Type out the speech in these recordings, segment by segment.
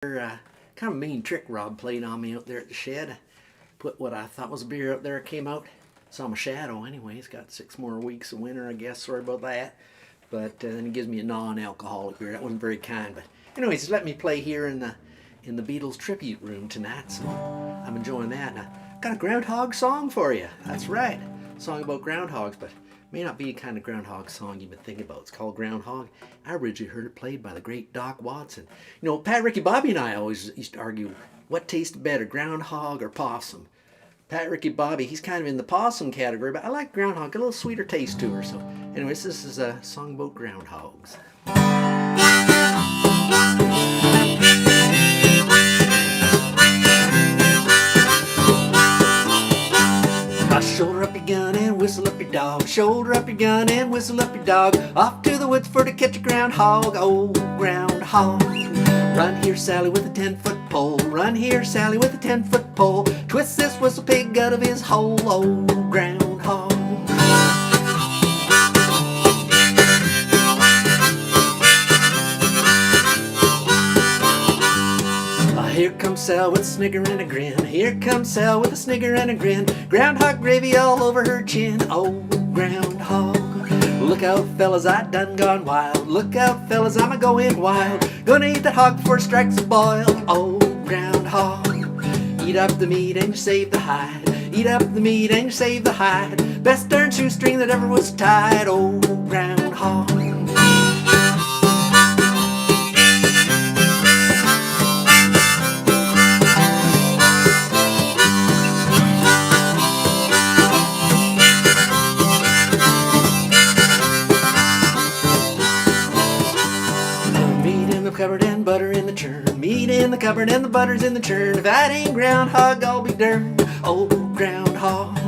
Kind of a mean trick Rob played on me out there at the shed. Put what I thought was a beer out there, it came out. Saw my shadow anyway. It's got 6 more weeks of winter, I guess. Sorry about that. But then he gives me a non-alcoholic beer. That wasn't very kind. But anyways, let me play here in the Beatles tribute room tonight. So I'm enjoying that. And I got a groundhog song for you. That's right. A song about groundhogs, but may not be the kind of groundhog song you've been thinking about. It's called Groundhog. I originally heard it played by the great Doc Watson. You know, Pat, Ricky, Bobby and I always used to argue what tasted better, groundhog or possum. Pat, Ricky, Bobby, he's kind of in the possum category, but I like groundhog, a little sweeter taste to her. So anyways, this is a song about groundhogs. Shoulder up your gun and whistle up your dog. Shoulder up your gun and whistle up your dog. Off to the woods for to catch a groundhog. Oh, groundhog. Run here, Sally, with a 10-foot pole. Run here, Sally, with a 10-foot pole. Twist this whistle pig out of his hole. Oh, groundhog. Here comes Sal with a snigger and a grin. Here comes Sal with a snigger and a grin. Groundhog gravy all over her chin. Oh, groundhog. Look out, fellas, I done gone wild. Look out, fellas, I'm a-going wild. Gonna eat that hog before it strikes a boil. Oh, groundhog. Eat up the meat and you save the hide. Eat up the meat and you save the hide. Best darn shoestring that ever was tied. Oh, groundhog. Cupboard and butter in the churn. Meat in the cupboard and the butter's in the churn. If that ain't groundhog, I'll be darned. Oh, groundhog.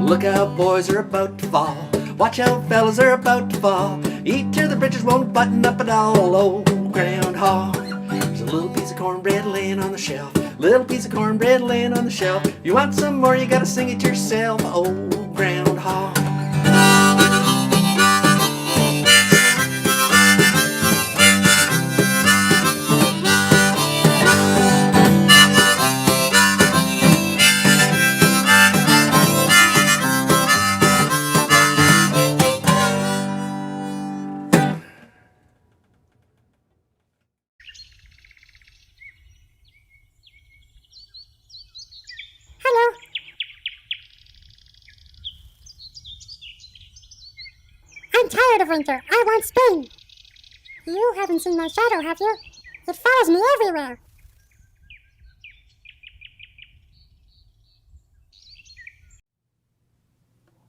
Look out, boys are about to fall. Watch out, fellas are about to fall. Eat till the britches won't button up at all. Oh, groundhog. There's a little piece of cornbread laying on the shelf. Little piece of cornbread laying on the shelf. You want some more, you gotta sing it yourself. Oh, groundhog. I'm tired of winter. I want spring. You haven't seen my shadow, have you? It follows me everywhere.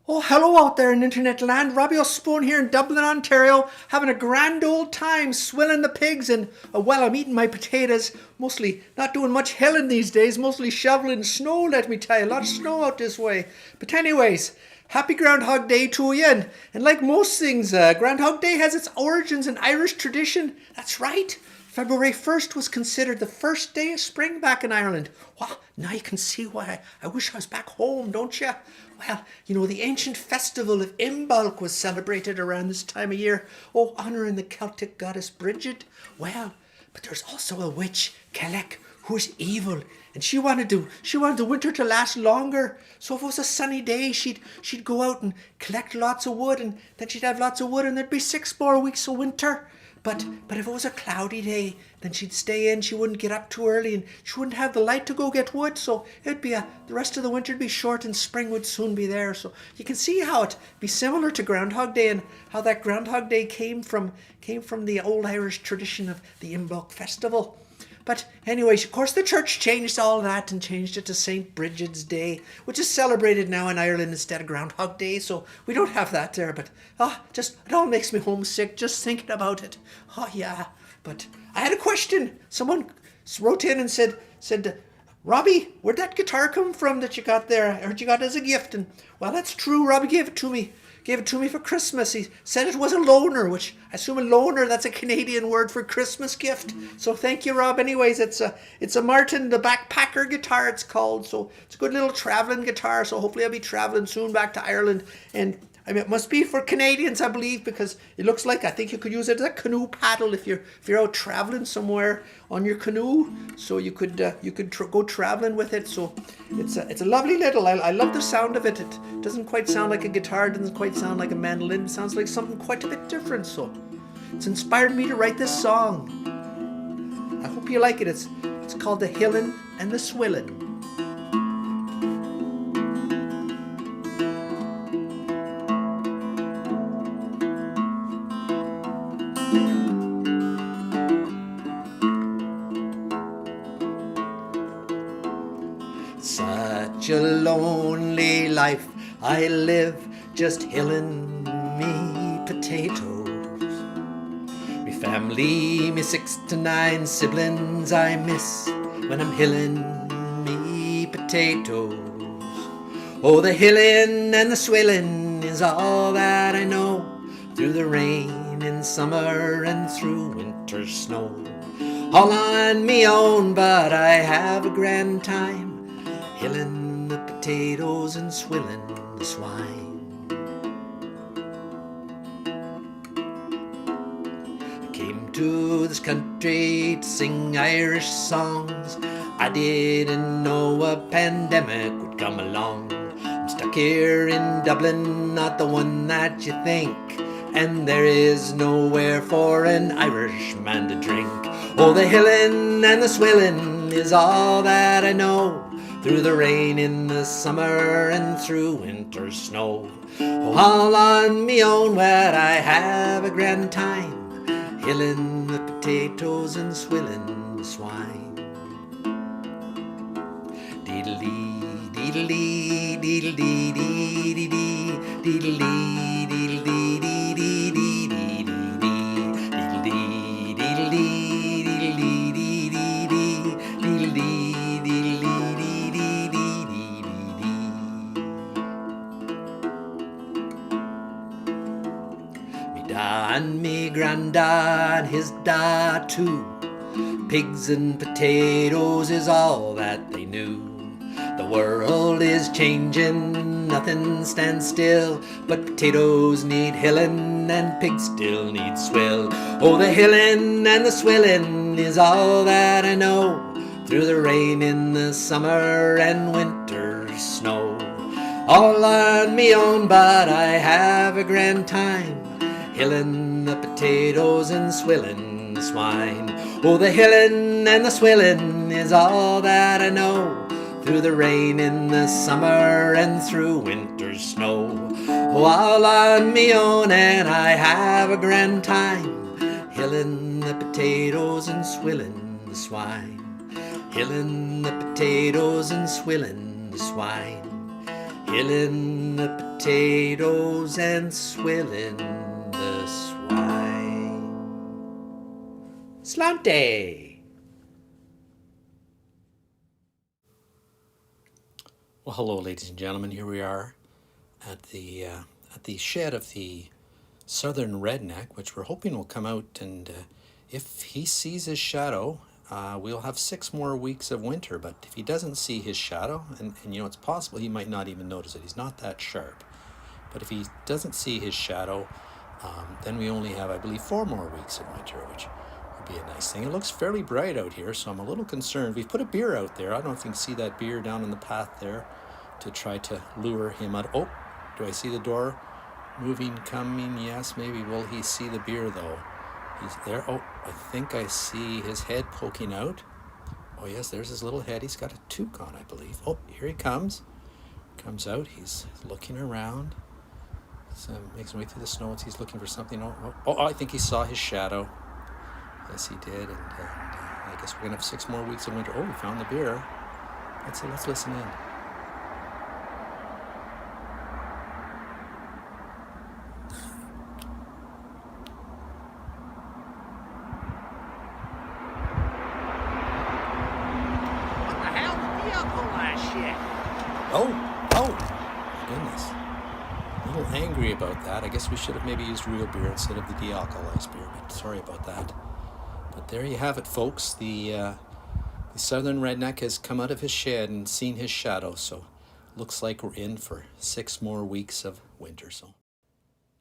Oh, hello out there in internet land. Robbie O'Spoon here in Dublin, Ontario, having a grand old time swilling the pigs and, well, I'm eating my potatoes. Mostly not doing much hilling these days, mostly shoveling snow, let me tell you. A lot of snow out this way. But anyways, happy Groundhog Day to you. And like most things, Groundhog Day has its origins in Irish tradition. That's right. February 1st was considered the first day of spring back in Ireland. Well, now you can see why I wish I was back home, don't you? Well, you know, the ancient festival of Imbolc was celebrated around this time of year. Oh, honouring the Celtic goddess Brigid. Well, but there's also a witch, Kelek, who is evil. And she wanted the winter to last longer. So if it was a sunny day, she'd go out and collect lots of wood, and then she'd have lots of wood, and there'd be 6 more weeks of winter. But if it was a cloudy day, then she'd stay in. She wouldn't get up too early, and she wouldn't have the light to go get wood. So it'd be the rest of the winter would be short, and spring would soon be there. So you can see how it'd be similar to Groundhog Day, and how that Groundhog Day came from the old Irish tradition of the Imbolc festival. But anyways, of course, the church changed all that and changed it to St. Brigid's Day, which is celebrated now in Ireland instead of Groundhog Day. So we don't have that there. But it all makes me homesick just thinking about it. Oh yeah. But I had a question. Someone wrote in and said, Robbie, where'd that guitar come from that you got there? I heard you got it as a gift. And well, that's true. Robbie gave it to me. Gave it to me for Christmas. He said it was a loaner, which I assume a loaner, that's a Canadian word for Christmas gift. So thank you, Rob. Anyways, it's a Martin, the backpacker guitar it's called. So it's a good little traveling guitar. So hopefully I'll be traveling soon back to Ireland. And I mean, it must be for Canadians, I believe, because it looks like, I think you could use it as a canoe paddle if you're out traveling somewhere on your canoe. So you could go traveling with it. So it's a lovely little. I love the sound of it. It doesn't quite sound like a guitar. It doesn't quite sound like a mandolin. It sounds like something quite a bit different. So it's inspired me to write this song. I hope you like it. It's called The Hillin' and the Swillin'. Such a lonely life I live, just hillin' me potatoes. Me family, me 6 to 9 siblings I miss when I'm hillin' me potatoes. Oh, the hillin' and the swillin' is all that I know, through the rain in summer and through winter snow. All on me own, but I have a grand time, hillin' the potatoes and swillin' the swine. I came to this country to sing Irish songs. I didn't know a pandemic would come along. I'm stuck here in Dublin, not the one that you think, and there is nowhere for an Irishman to drink. Oh, the hillin' and the swillin' is all that I know, through the rain in the summer and through winter snow. Oh, all on me own, where I have a grand time, hillin' the potatoes and swillin' the swine. Deedle-dee, deedle-dee, deedle-dee, dee-dee-dee, deedle-dee, deedle-dee, dee-dee-dee, dee-dee-dee, deedle-dee, deedle-dee, deedle-dee, dee-dee-dee, deedle-dee. Me da and me granda and his da too, pigs and potatoes is all that they knew. The world is changing, nothing stands still, but potatoes need hillin' and pigs still need swill. Oh, the hillin' and the swillin' is all that I know, through the rain in the summer and winter snow. All on me own, but I have a grand time, hillin' the potatoes and swillin' the swine. Oh, the hillin' and the swillin' is all that I know, through the rain in the summer and through winter snow. Oh, all on me own, and I have a grand time, hillin' the potatoes and swillin' the swine. Hillin' the potatoes and swillin' the swine. Hillin' the potatoes and swillin' the swine. Slante! Well, hello, ladies and gentlemen. Here we are at the shed of the southern redneck, which we're hoping will come out, and if he sees his shadow, we'll have 6 more weeks of winter. But if he doesn't see his shadow, and you know, it's possible he might not even notice it. He's not that sharp. But if he doesn't see his shadow, then we only have, I believe, 4 more weeks of winter, which would be a nice thing. It looks fairly bright out here, so I'm a little concerned. We've put a beer out there. I don't know if you can see that beer down in the path there, to try to lure him out. Oh, do I see the door moving, coming? Yes, maybe. Will he see the beer, though? He's there. Oh, I think I see his head poking out. Oh, yes, there's his little head. He's got a toque on, I believe. Oh, here he comes. Comes out. He's looking around. So makes his way through the snow. He's looking for something. Oh, I think he saw his shadow. Yes, he did. And I guess we're going to have 6 more weeks of winter. Oh, we found the beer. Let's listen in. Oh, goodness. A little angry about that. I guess we should have maybe used real beer instead of the de-alcoholized beer, but sorry about that. But there you have it, folks. The southern redneck has come out of his shed and seen his shadow, so looks like we're in for 6 more weeks of winter. So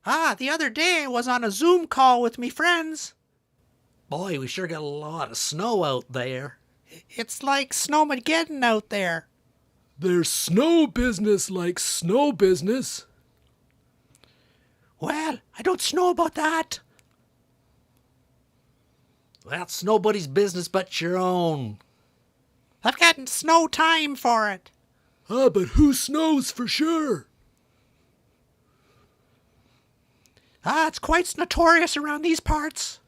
The other day I was on a Zoom call with me friends. Boy, we sure got a lot of snow out there. It's like Snowmageddon out there. There's snow business like snow business. Well, I don't know about that. Well, it's nobody's business but your own. I've got no time for it. But who snows for sure? It's quite notorious around these parts.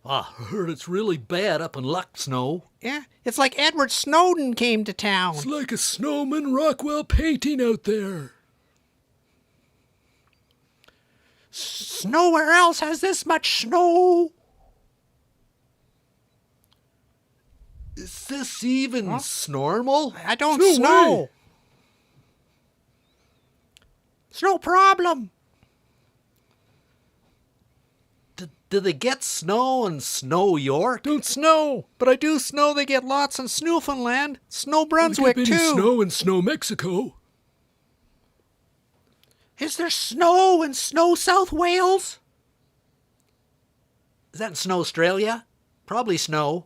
I heard it's really bad up in Luxnow. Yeah, it's like Edward Snowden came to town. It's like a Snowman Rockwell painting out there. Nowhere else has this much snow. Is this even normal? I don't No know. way. It's no problem. Do they get snow in Snow York? Don't snow, but I do know they get lots in Newfoundland, Snow Brunswick They too. get any snow in Snow Mexico? Is there snow in Snow South Wales? Is that in Snow Australia? Probably snow.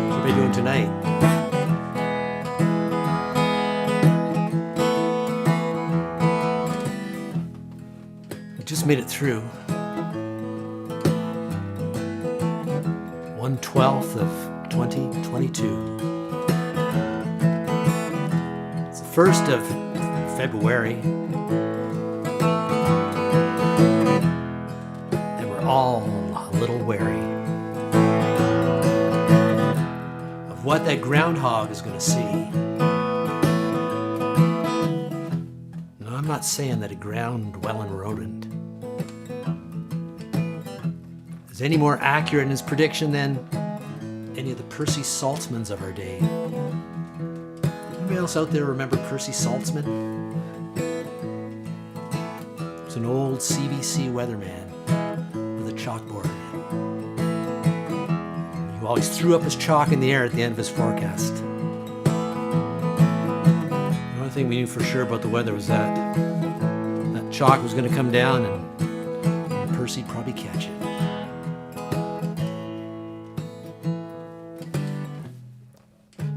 What are we doing tonight? We just made it through. 1/12 of 2022. It's the 1st of February. And we're all a little wary of what that groundhog is going to see. No, I'm not saying that a ground-dwelling rodent is any more accurate in his prediction than any of the Percy Saltzmans of our day. Anybody else out there remember Percy Saltzman? He was an old CBC weatherman with a chalkboard. He always threw up his chalk in the air at the end of his forecast. The only thing we knew for sure about the weather was that that chalk was going to come down and Percy'd probably catch it.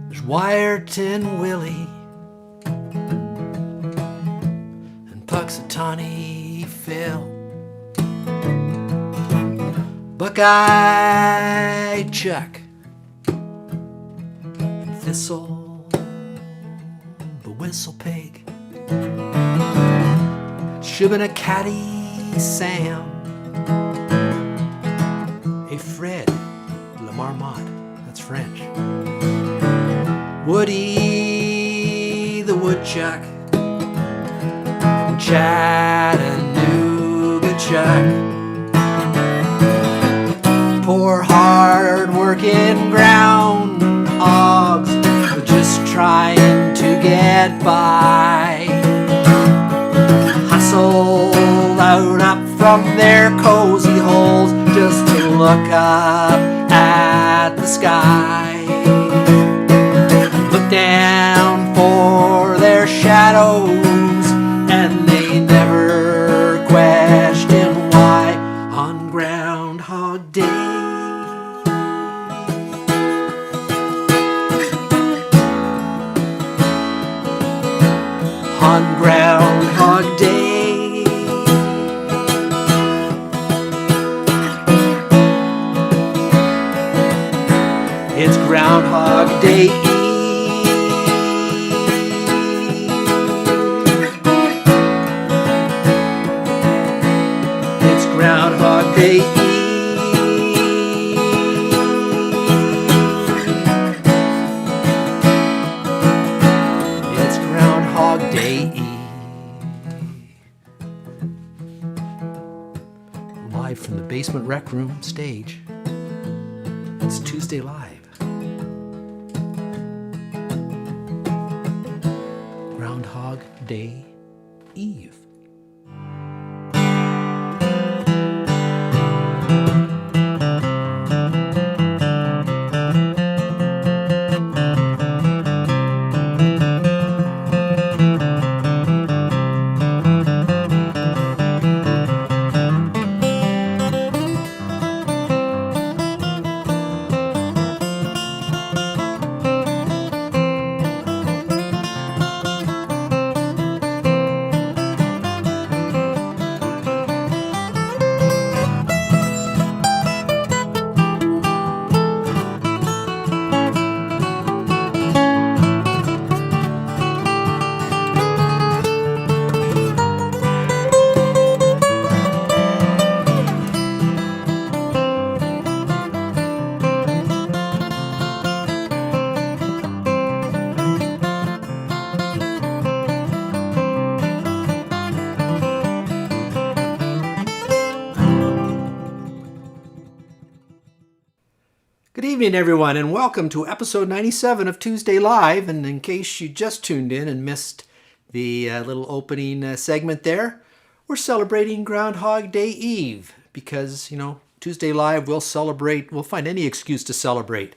There's Wiarton Willy and Puxatawney Phil, Buckeye Chuck, Thistle, the Whistle Pig, Shubenacadie Sam, hey Fred, La Marmotte, that's French, Woody the Woodchuck, Chattanooga Chuck, poor hard-working groundhogs were just trying to get by. Hustled out up from their cozy holes just to look up at the sky. Look down for their shadows, and they never question why on Groundhog Day. On Groundhog Day. It's Groundhog Day Eve. It's Groundhog Day Eve. It's Groundhog Day Eve. Live from the basement rec room stage. It's Tuesday Live. Day Eve. Good evening, everyone, and welcome to episode 97 of Tuesday Live. And in case you just tuned in and missed the little opening segment there, we're celebrating Groundhog Day Eve because, Tuesday Live will celebrate, we'll find any excuse to celebrate.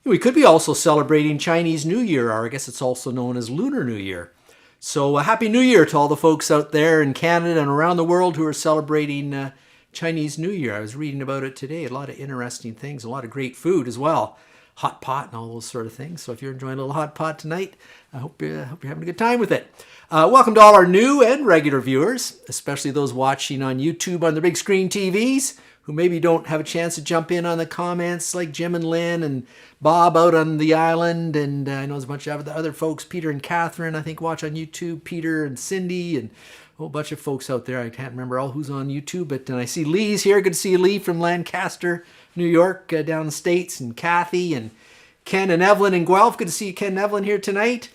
We could be also celebrating Chinese New Year, or I guess it's also known as Lunar New Year. So Happy New Year to all the folks out there in Canada and around the world who are celebrating Chinese New Year. I was reading about it today. A lot of interesting things, a lot of great food as well. Hot pot and all those sort of things. So if you're enjoying a little hot pot tonight, I hope you're having a good time with it. Welcome to all our new and regular viewers, especially those watching on YouTube on the big screen TVs, who maybe don't have a chance to jump in on the comments, like Jim and Lynn and Bob out on the island. And I know there's a bunch of other folks, Peter and Catherine, I think, watch on YouTube, Peter and Cindy, and a whole bunch of folks out there. I can't remember all who's on YouTube, but I see Lee's here. Good to see you, Lee, from Lancaster, New York, down in the States, and Kathy and Ken and Evelyn in Guelph. Good to see you, Ken and Evelyn, here tonight.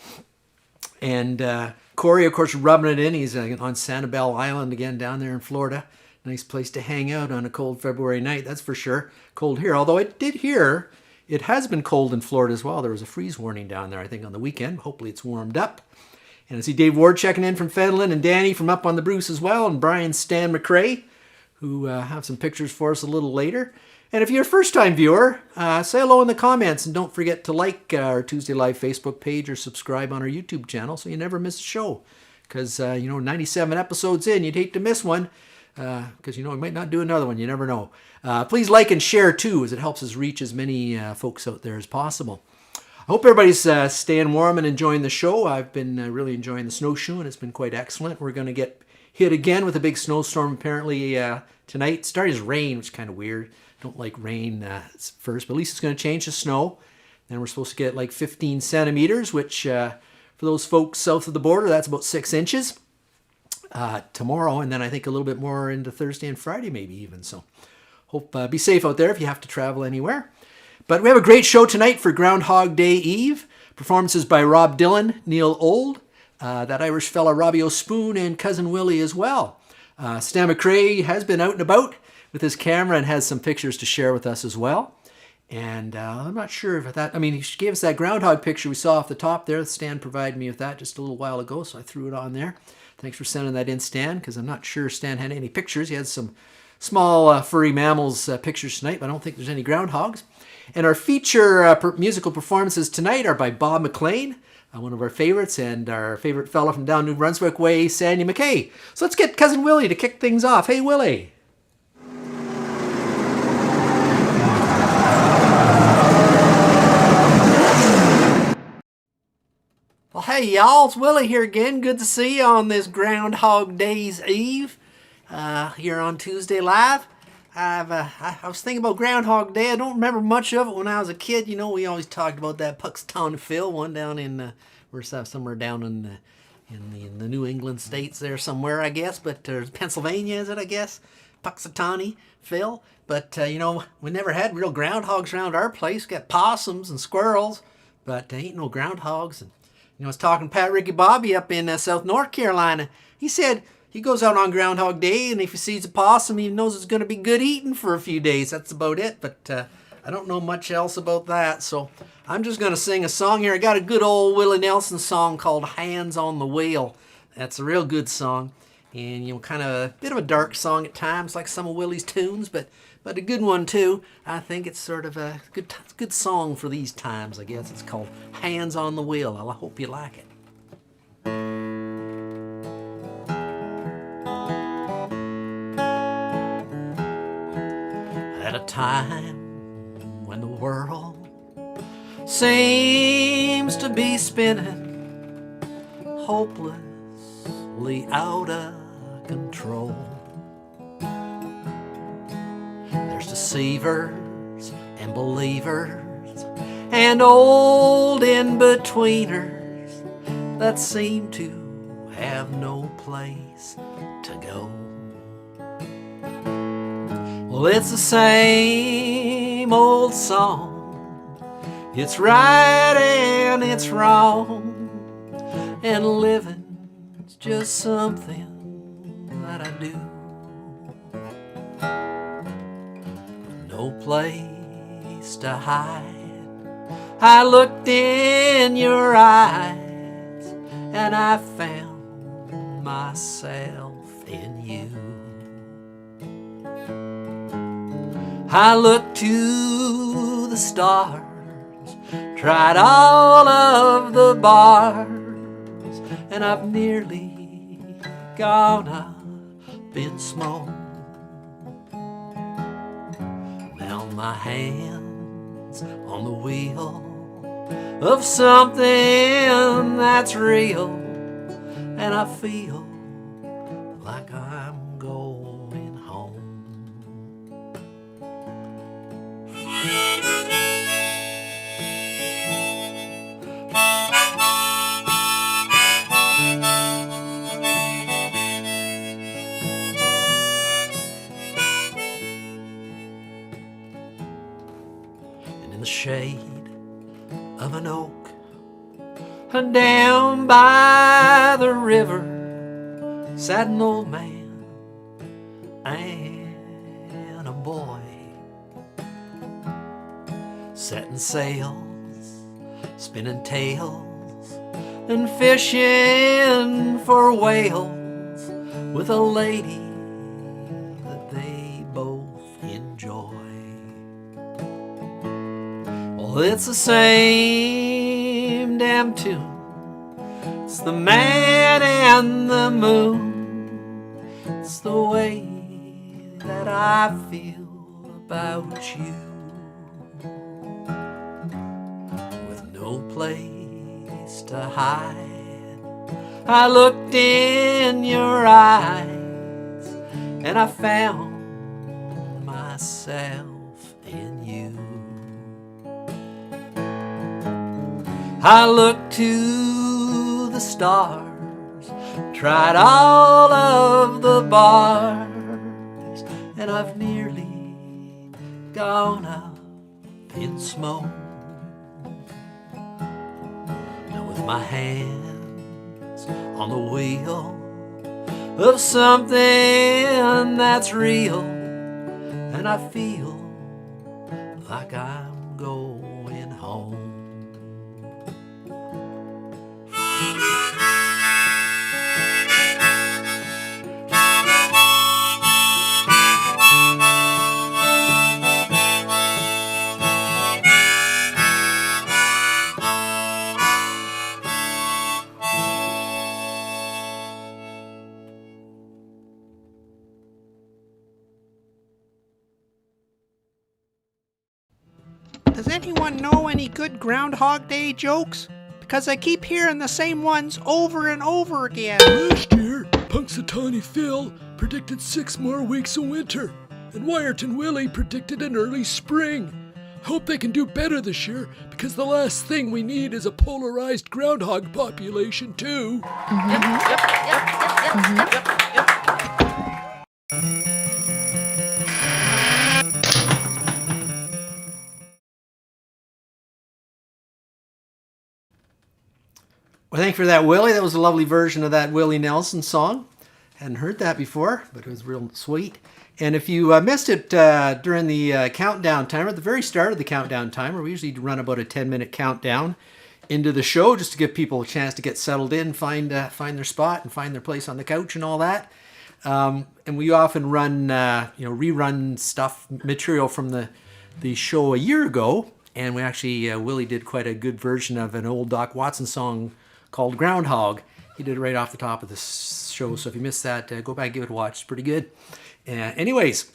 And Corey, of course, rubbing it in. He's on Sanibel Island again down there in Florida. Nice place to hang out on a cold February night, that's for sure. Cold here, although I did hear it has been cold in Florida as well. There was a freeze warning down there, I think, on the weekend. Hopefully it's warmed up. And I see Dave Ward checking in from Fenland, and Danny from up on the Bruce as well, and Brian Stan McRae, who have some pictures for us a little later. And if you're a first-time viewer, say hello in the comments, and don't forget to like our Tuesday Live Facebook page or subscribe on our YouTube channel so you never miss a show. Because, 97 episodes in, you'd hate to miss one, because, we might not do another one. You never know. Please like and share, too, as it helps us reach as many folks out there as possible. I hope everybody's staying warm and enjoying the show. I've been really enjoying the snowshoeing. It's been quite excellent. We're going to get hit again with a big snowstorm apparently tonight. It started as rain, which is kind of weird. Don't like rain first, but at least it's going to change to snow. Then we're supposed to get like 15 centimeters, which for those folks south of the border, that's about 6 inches tomorrow. And then I think a little bit more into Thursday and Friday maybe even. So hope be safe out there if you have to travel anywhere. But we have a great show tonight for Groundhog Day Eve. Performances by Rob Dylan, Neil Old, that Irish fella Robbie O'Spoon, and Cousin Willy as well. Stan McRae has been out and about with his camera and has some pictures to share with us as well. And I'm not sure if that, he gave us that groundhog picture we saw off the top there. Stan provided me with that just a little while ago, so I threw it on there. Thanks for sending that in, Stan, because I'm not sure Stan had any pictures. He had some small furry mammals pictures tonight, but I don't think there's any groundhogs. And our feature musical performances tonight are by Bob MacLean, one of our favorites, and our favorite fellow from down New Brunswick way, Sandy Mackay. So let's get Cousin Willy to kick things off. Hey, Willy. Well, hey, y'all. It's Willy here again. Good to see you on this Groundhog Day's Eve here on Tuesday Live. I was thinking about Groundhog Day. I don't remember much of it when I was a kid. We always talked about that Puxatawny Phil, one down in, somewhere down in the New England states there somewhere, I guess. But Pennsylvania, is it, I guess? Puxatawny Phil. But, we never had real groundhogs around our place. We got possums and squirrels, but there ain't no groundhogs. And, I was talking to Pat Ricky Bobby up in South North Carolina. He said he goes out on Groundhog Day, and if he sees a possum, he knows it's going to be good eating for a few days. That's about it. But I don't know much else about that, so I'm just going to sing a song here. I got a good old Willie Nelson song called Hands on the Wheel. That's a real good song, and kind of a bit of a dark song at times, like some of Willie's tunes, but a good one too. I think it's sort of a good song for these times, I guess. It's called Hands on the Wheel. I hope you like it. At a time when the world seems to be spinning hopelessly out of control, there's deceivers and believers and old in-betweeners that seem to have no place to go. Well, it's the same old song. It's right and it's wrong, and living's just something that I do. No place to hide, I looked in your eyes and I found myself in you. I looked to the stars, tried all of the bars, and I've nearly gone up in smoke. Now my hands on the wheel of something that's real, and I feel like I'm going home. And in the shade of an oak, and down by the river, sat an old man and a boy, setting sails, spinning tales, and fishing for whales with a lady that they both enjoy. Well, it's the same damn tune. It's the man and the moon. It's the way that I feel about you. With no place to hide, I looked in your eyes and I found myself in you. I looked to the stars, tried all of the bars, and I've nearly gone up in smoke. Now with my hands on the wheel of something that's real, and I feel like I'm going home. Does anyone know any good Groundhog Day jokes? Because I keep hearing the same ones over and over again. Last year, Punxsutawney Phil predicted 6 more weeks of winter, and Wiarton Willie predicted an early spring. Hope they can do better this year, because the last thing we need is a polarized groundhog population, too. Well, thank you for that, Willie. That was a lovely version of that Willie Nelson song. Hadn't heard that before, but it was real sweet. And if you missed it during the countdown timer, at the very start of the countdown timer, we usually run about a 10-minute countdown into the show just to give people a chance to get settled in, find their spot and find their place on the couch and all that. And we often run, rerun stuff, material from the show a year ago. And we actually, Willie did quite a good version of an old Doc Watson song called Groundhog. He did it right off the top of the show. So if you missed that, go back and give it a watch. It's pretty good. Anyways,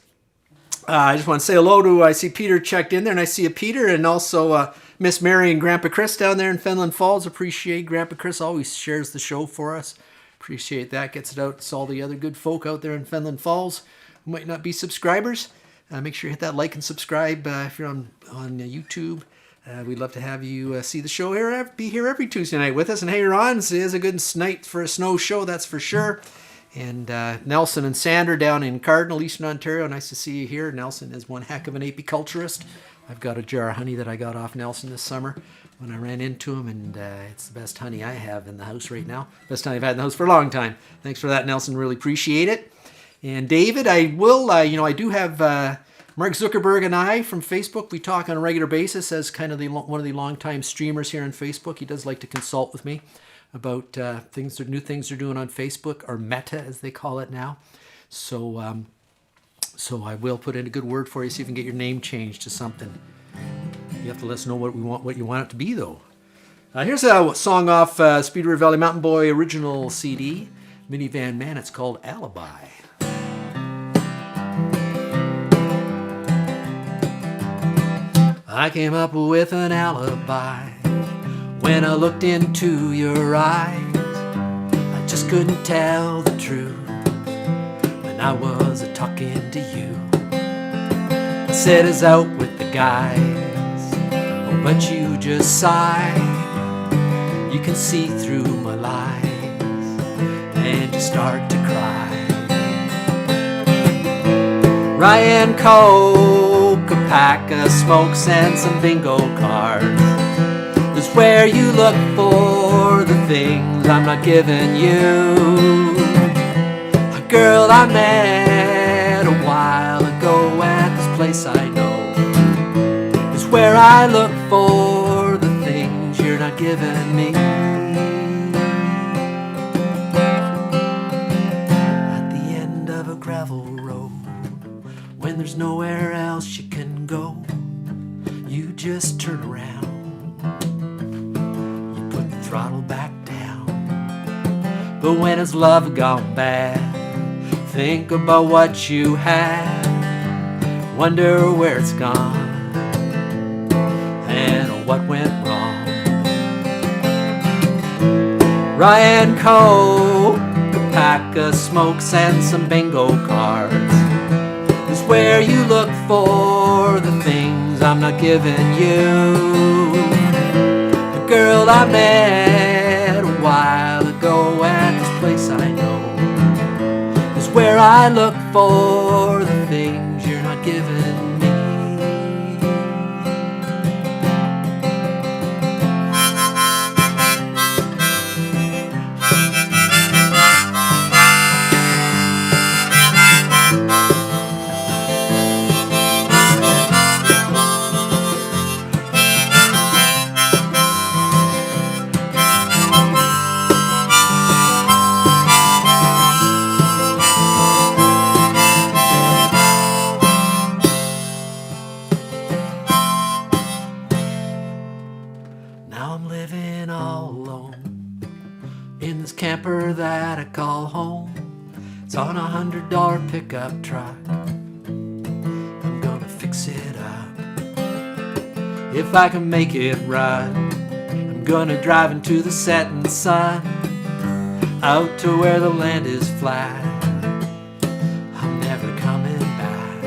I just want to say hello to, I see Peter checked in there, and I see a Peter, and also Miss Mary and Grandpa Chris down there in Fenland Falls. Appreciate Grandpa Chris, always shares the show for us. Appreciate that, gets it out to all the other good folk out there in Fenland Falls who might not be subscribers. Make sure you hit that like and subscribe if you're on YouTube. We'd love to have you see the show here, be here every Tuesday night with us. And hey, Ron, it is a good night for a snow show, that's for sure. And Nelson and Sander down in Cardinal, Eastern Ontario. Nice to see you here. Nelson is one heck of an apiculturist. I've got a jar of honey that I got off Nelson this summer when I ran into him, and it's the best honey I have in the house right now. Best honey I've had in the house for a long time. Thanks for that, Nelson. Really appreciate it. And David, I will, I do have Mark Zuckerberg and I from Facebook. We talk on a regular basis as kind of one of the longtime streamers here on Facebook. He does like to consult with me about new things they're doing on Facebook, or Meta as they call it now. So I will put in a good word for you, see if you can get your name changed to something. You have to let us know what you want it to be, though. Here's a song off Speedway Valley Mountain Boy original CD, Minivan Man. It's called Alibi. I came up with an alibi when I looked into your eyes. I just couldn't tell the truth when I was talking to you. I said I was out with the guys, oh, but you just sigh. You can see through my lies and you start to cry. Ryan Coke, a pack of smokes and some bingo cards is where you look for the things I'm not giving you. A girl I met a while ago at this place I know is where I look for the things you're not giving me. At the end of a gravel road, when there's nowhere else you can go, you just turn around, you put the throttle back down. But when has love gone bad, think about what you had, wonder where it's gone and what went wrong. Ryan Coke, a pack of smokes and some bingo cards is where you look for the things I'm not giving you. The girl I met a while ago at this place I know is where I look for the things you're not giving me. Camper that I call home, it's on $100 pickup truck. I'm gonna fix it up if I can make it right. I'm gonna drive into the setting sun, out to where the land is flat. I'm never coming back.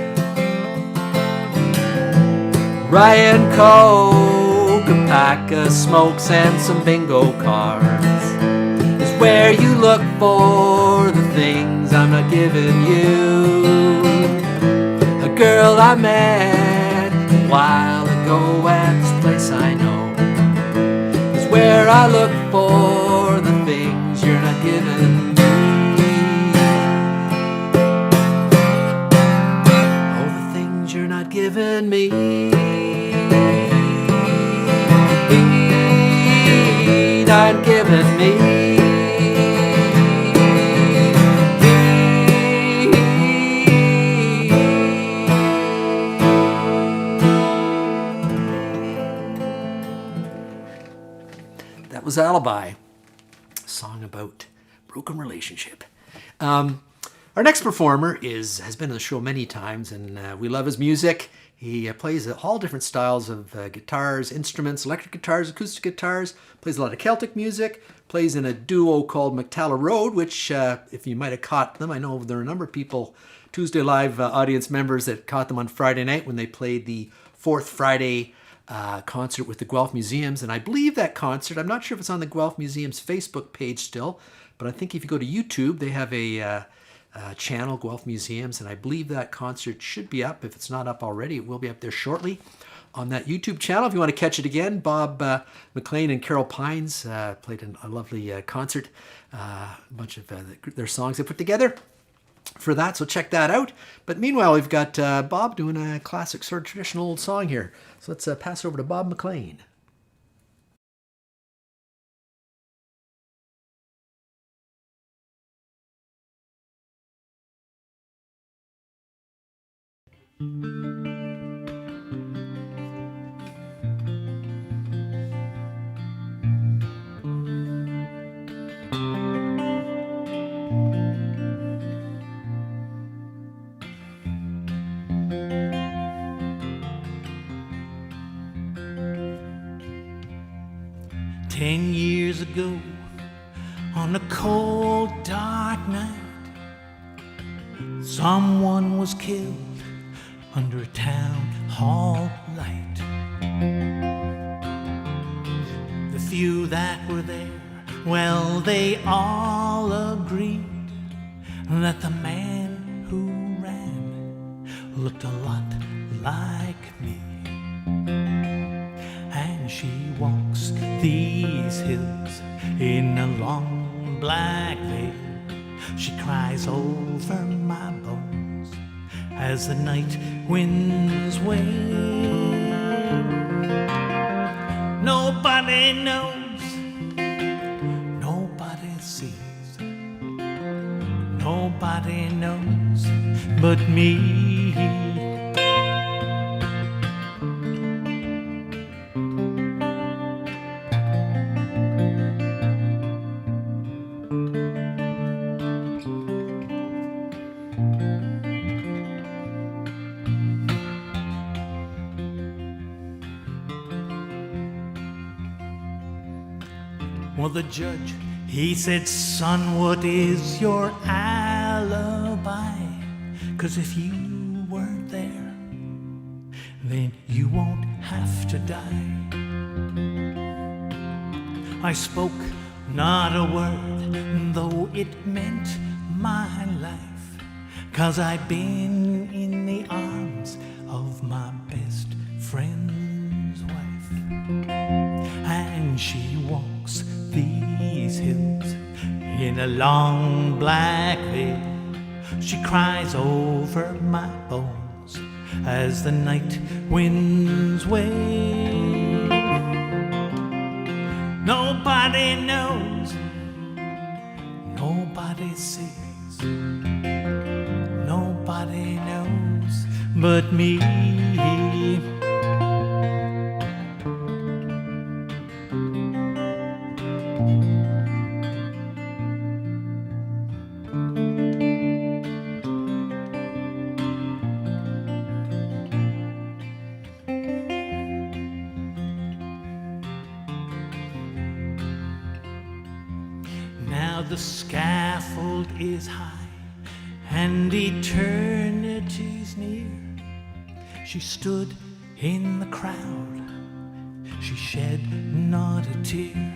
Ryan Coke, a pack of smokes and some bingo cards where you look for the things I'm not giving you. A girl I met a while ago at this place I know is where I look for the things you're not giving me. given me. Not given me. That was Alibi, a song about broken relationship. Our next performer has been on the show many times, and we love his music. He plays all different styles of guitars, instruments, electric guitars, acoustic guitars, plays a lot of Celtic music, plays in a duo called McTalla Road, which, if you might have caught them, I know there are a number of people, Tuesday Live audience members that caught them on Friday night when they played the Fourth Friday concert with the Guelph Museums. And I believe that concert, I'm not sure if it's on the Guelph Museum's Facebook page still, but I think if you go to YouTube, they have a channel, Guelph Museums, and I believe that concert should be up. If it's not up already, it will be up there shortly on that YouTube channel. If you want to catch it again, Bob MacLean and Carol Pines played a lovely concert, a bunch of their songs they put together for that, so check that out. But meanwhile, we've got Bob doing a classic sort of traditional old song here. So let's pass it over to Bob MacLean. Ten years ago, on a cold, dark night, someone was killed under a town hall light. The few that were there, well, they all agreed that the man who ran looked a lot like me. And she walks these hills in a long black veil. She cries over my bones as the night winds wail. Nobody knows, nobody sees, nobody knows but me. Well, the judge, he said, son, what is your alibi? 'Cause if you weren't there, then you won't have to die. I spoke not a word, though it meant my life, 'cause I'd been in the arms of my best friend's wife. And she walks these hills in a long black veil. She cries over my bones as the night winds wail. Nobody knows, nobody sees, nobody knows but me. The scaffold is high and eternity's near. She stood in the crowd, she shed not a tear.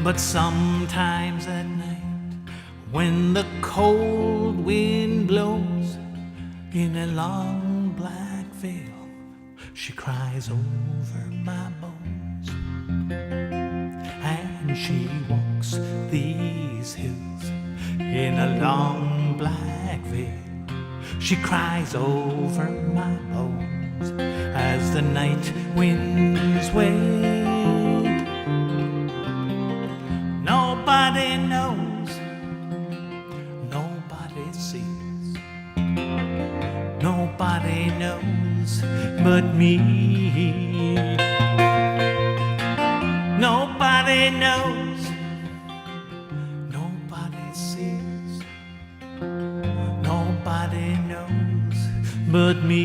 But sometimes at night, when the cold wind blows in a long black veil, she cries over my bones. And she walks these hills in a long black veil. She cries over my bones as the night winds wait. Nobody knows, nobody sees, nobody knows but me. Nobody knows, nobody sees, nobody knows but me.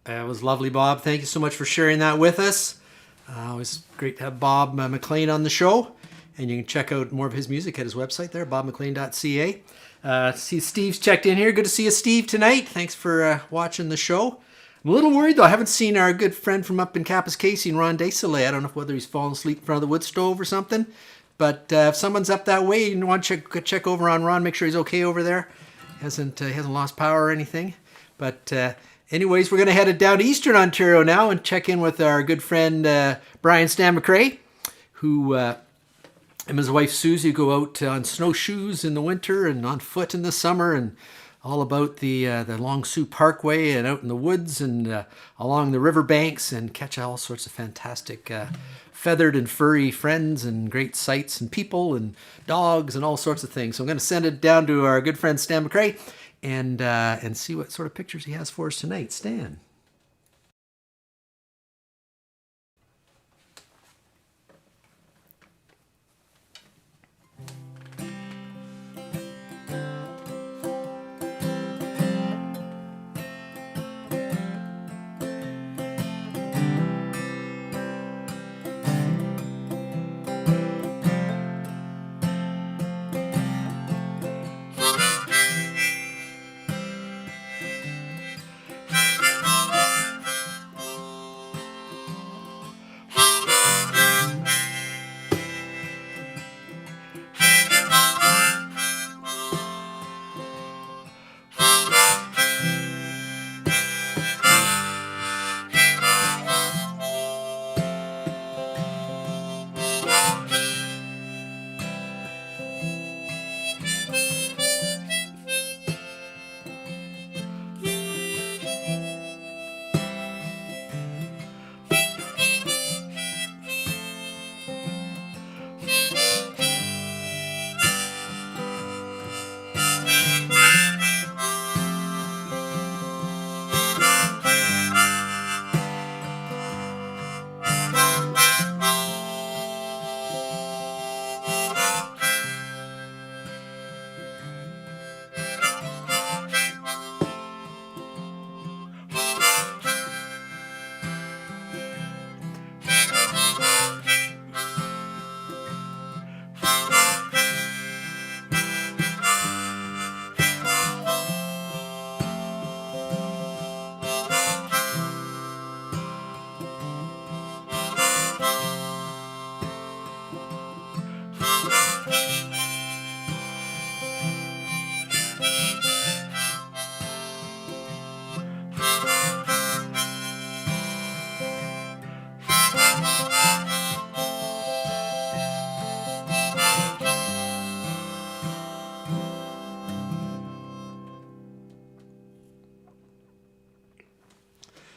That was lovely, Bob. Thank you so much for sharing that with us. It was great to have Bob MacLean on the show. And you can check out more of his music at his website there, bobmaclean.ca. See Steve's checked in here. Good to see you, Steve, tonight. Thanks for watching the show. I'm a little worried, though. I haven't seen our good friend from up in Kapuskasing, Ron Desailly. I don't know whether he's fallen asleep in front of the wood stove or something. But if someone's up that way and you want to check over on Ron, make sure he's okay over there. He hasn't lost power or anything. But anyways, we're going to head down to Eastern Ontario now and check in with our good friend Brian Stan McRae, who him and his wife Susie go out on snowshoes in the winter and on foot in the summer, and all about the Long Sault Parkway and out in the woods and along the river banks, and catch all sorts of fantastic feathered and furry friends and great sights and people and dogs and all sorts of things. So I'm going to send it down to our good friend Stan McRae and see what sort of pictures he has for us tonight. Stan.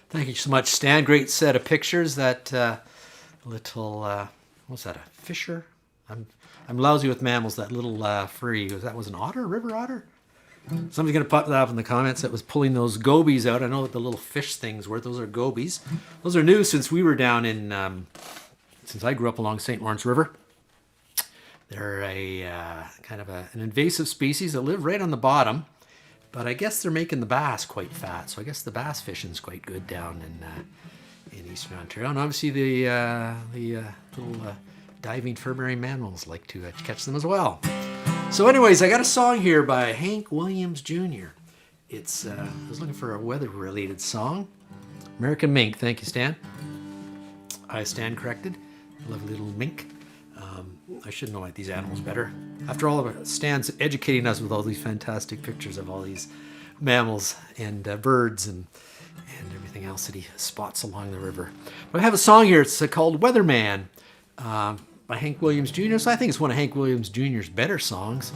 Thank you so much, Stan. Great set of pictures. That little, what's that, a fisher? I'm lousy with mammals. That little furry, that was an otter, river otter? Somebody's going to pop that up in the comments. That was pulling those gobies out. I know what the little fish things were. Those are gobies. Those are new since we were down in, since I grew up along St. Lawrence River. They're kind of an invasive species that live right on the bottom, but I guess they're making the bass quite fat. So I guess the bass fishing's quite good down in Eastern Ontario. And obviously the little diving fur-bearing mammals like to catch them as well. So anyways, I got a song here by Hank Williams Jr. It's I was looking for a weather-related song. American Mink. Thank you, Stan. I stand corrected. Lovely little mink. I should know these animals better. After all, Stan's educating us with all these fantastic pictures of all these mammals and birds and everything else that he spots along the river. But I have a song here. It's called Weatherman by Hank Williams Jr. So I think it's one of Hank Williams Jr.'s better songs.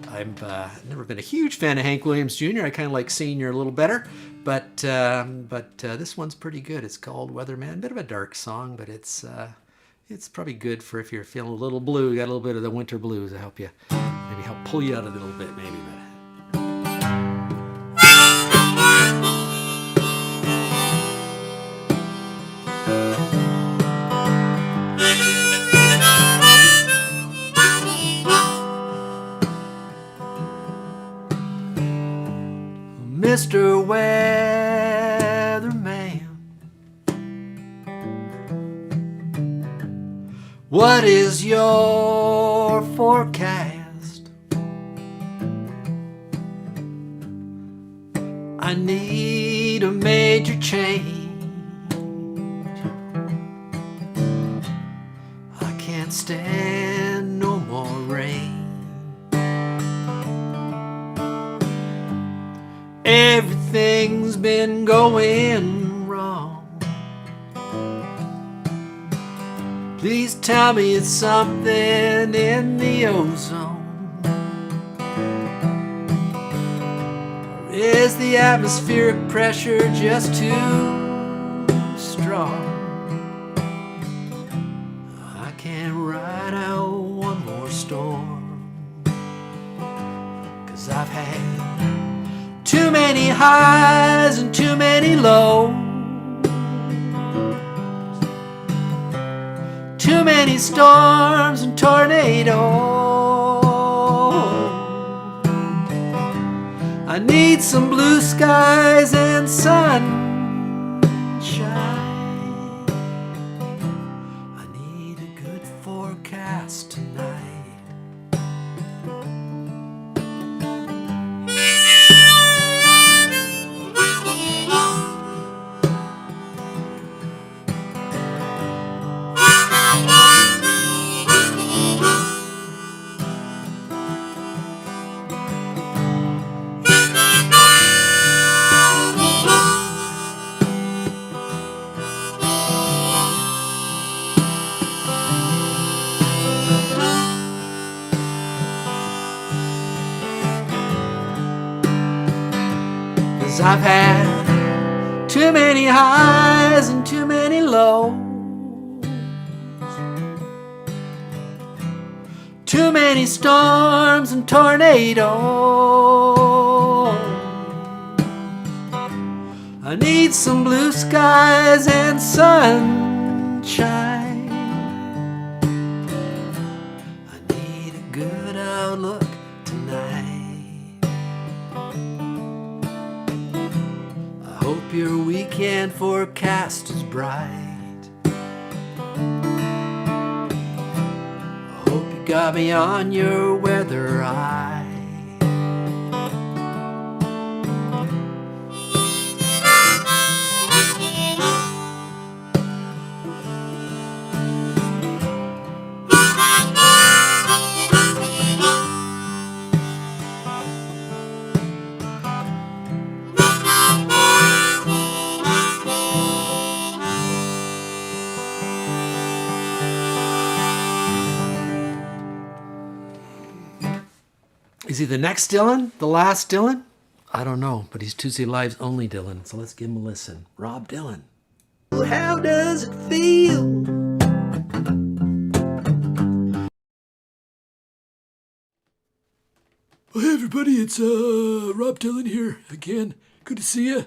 I've never been a huge fan of Hank Williams Jr. I kind of like Senior a little better, but this one's pretty good. It's called Weatherman. Bit of a dark song, but it's probably good for if you're feeling a little blue. You got a little bit of the winter blues to help pull you out of it a little bit, maybe. Mr. Weatherman, what is your forecast? I need a major change. I can't stand no more rain. Everything's been going wrong. Please tell me it's something in the ozone. Or is the atmospheric pressure just too strong? I can't ride out one more storm, 'cause I've had too many highs and too many lows. Too many storms and tornadoes. I need some blue skies and sunshine. I need a good forecast tonight. I've had too many highs and too many lows. Too many storms and tornadoes. I need some blue skies and sunshine. I need a good outlook tonight. Hope your weekend forecast is bright. I hope you got me on your weather eye. Is he the next Dylan? The last Dylan? I don't know, but he's Tuesday Live's only Dylan, so let's give him a listen. Rob Dylan. How does it feel? Well, hey everybody, it's Rob Dylan here again. Good to see you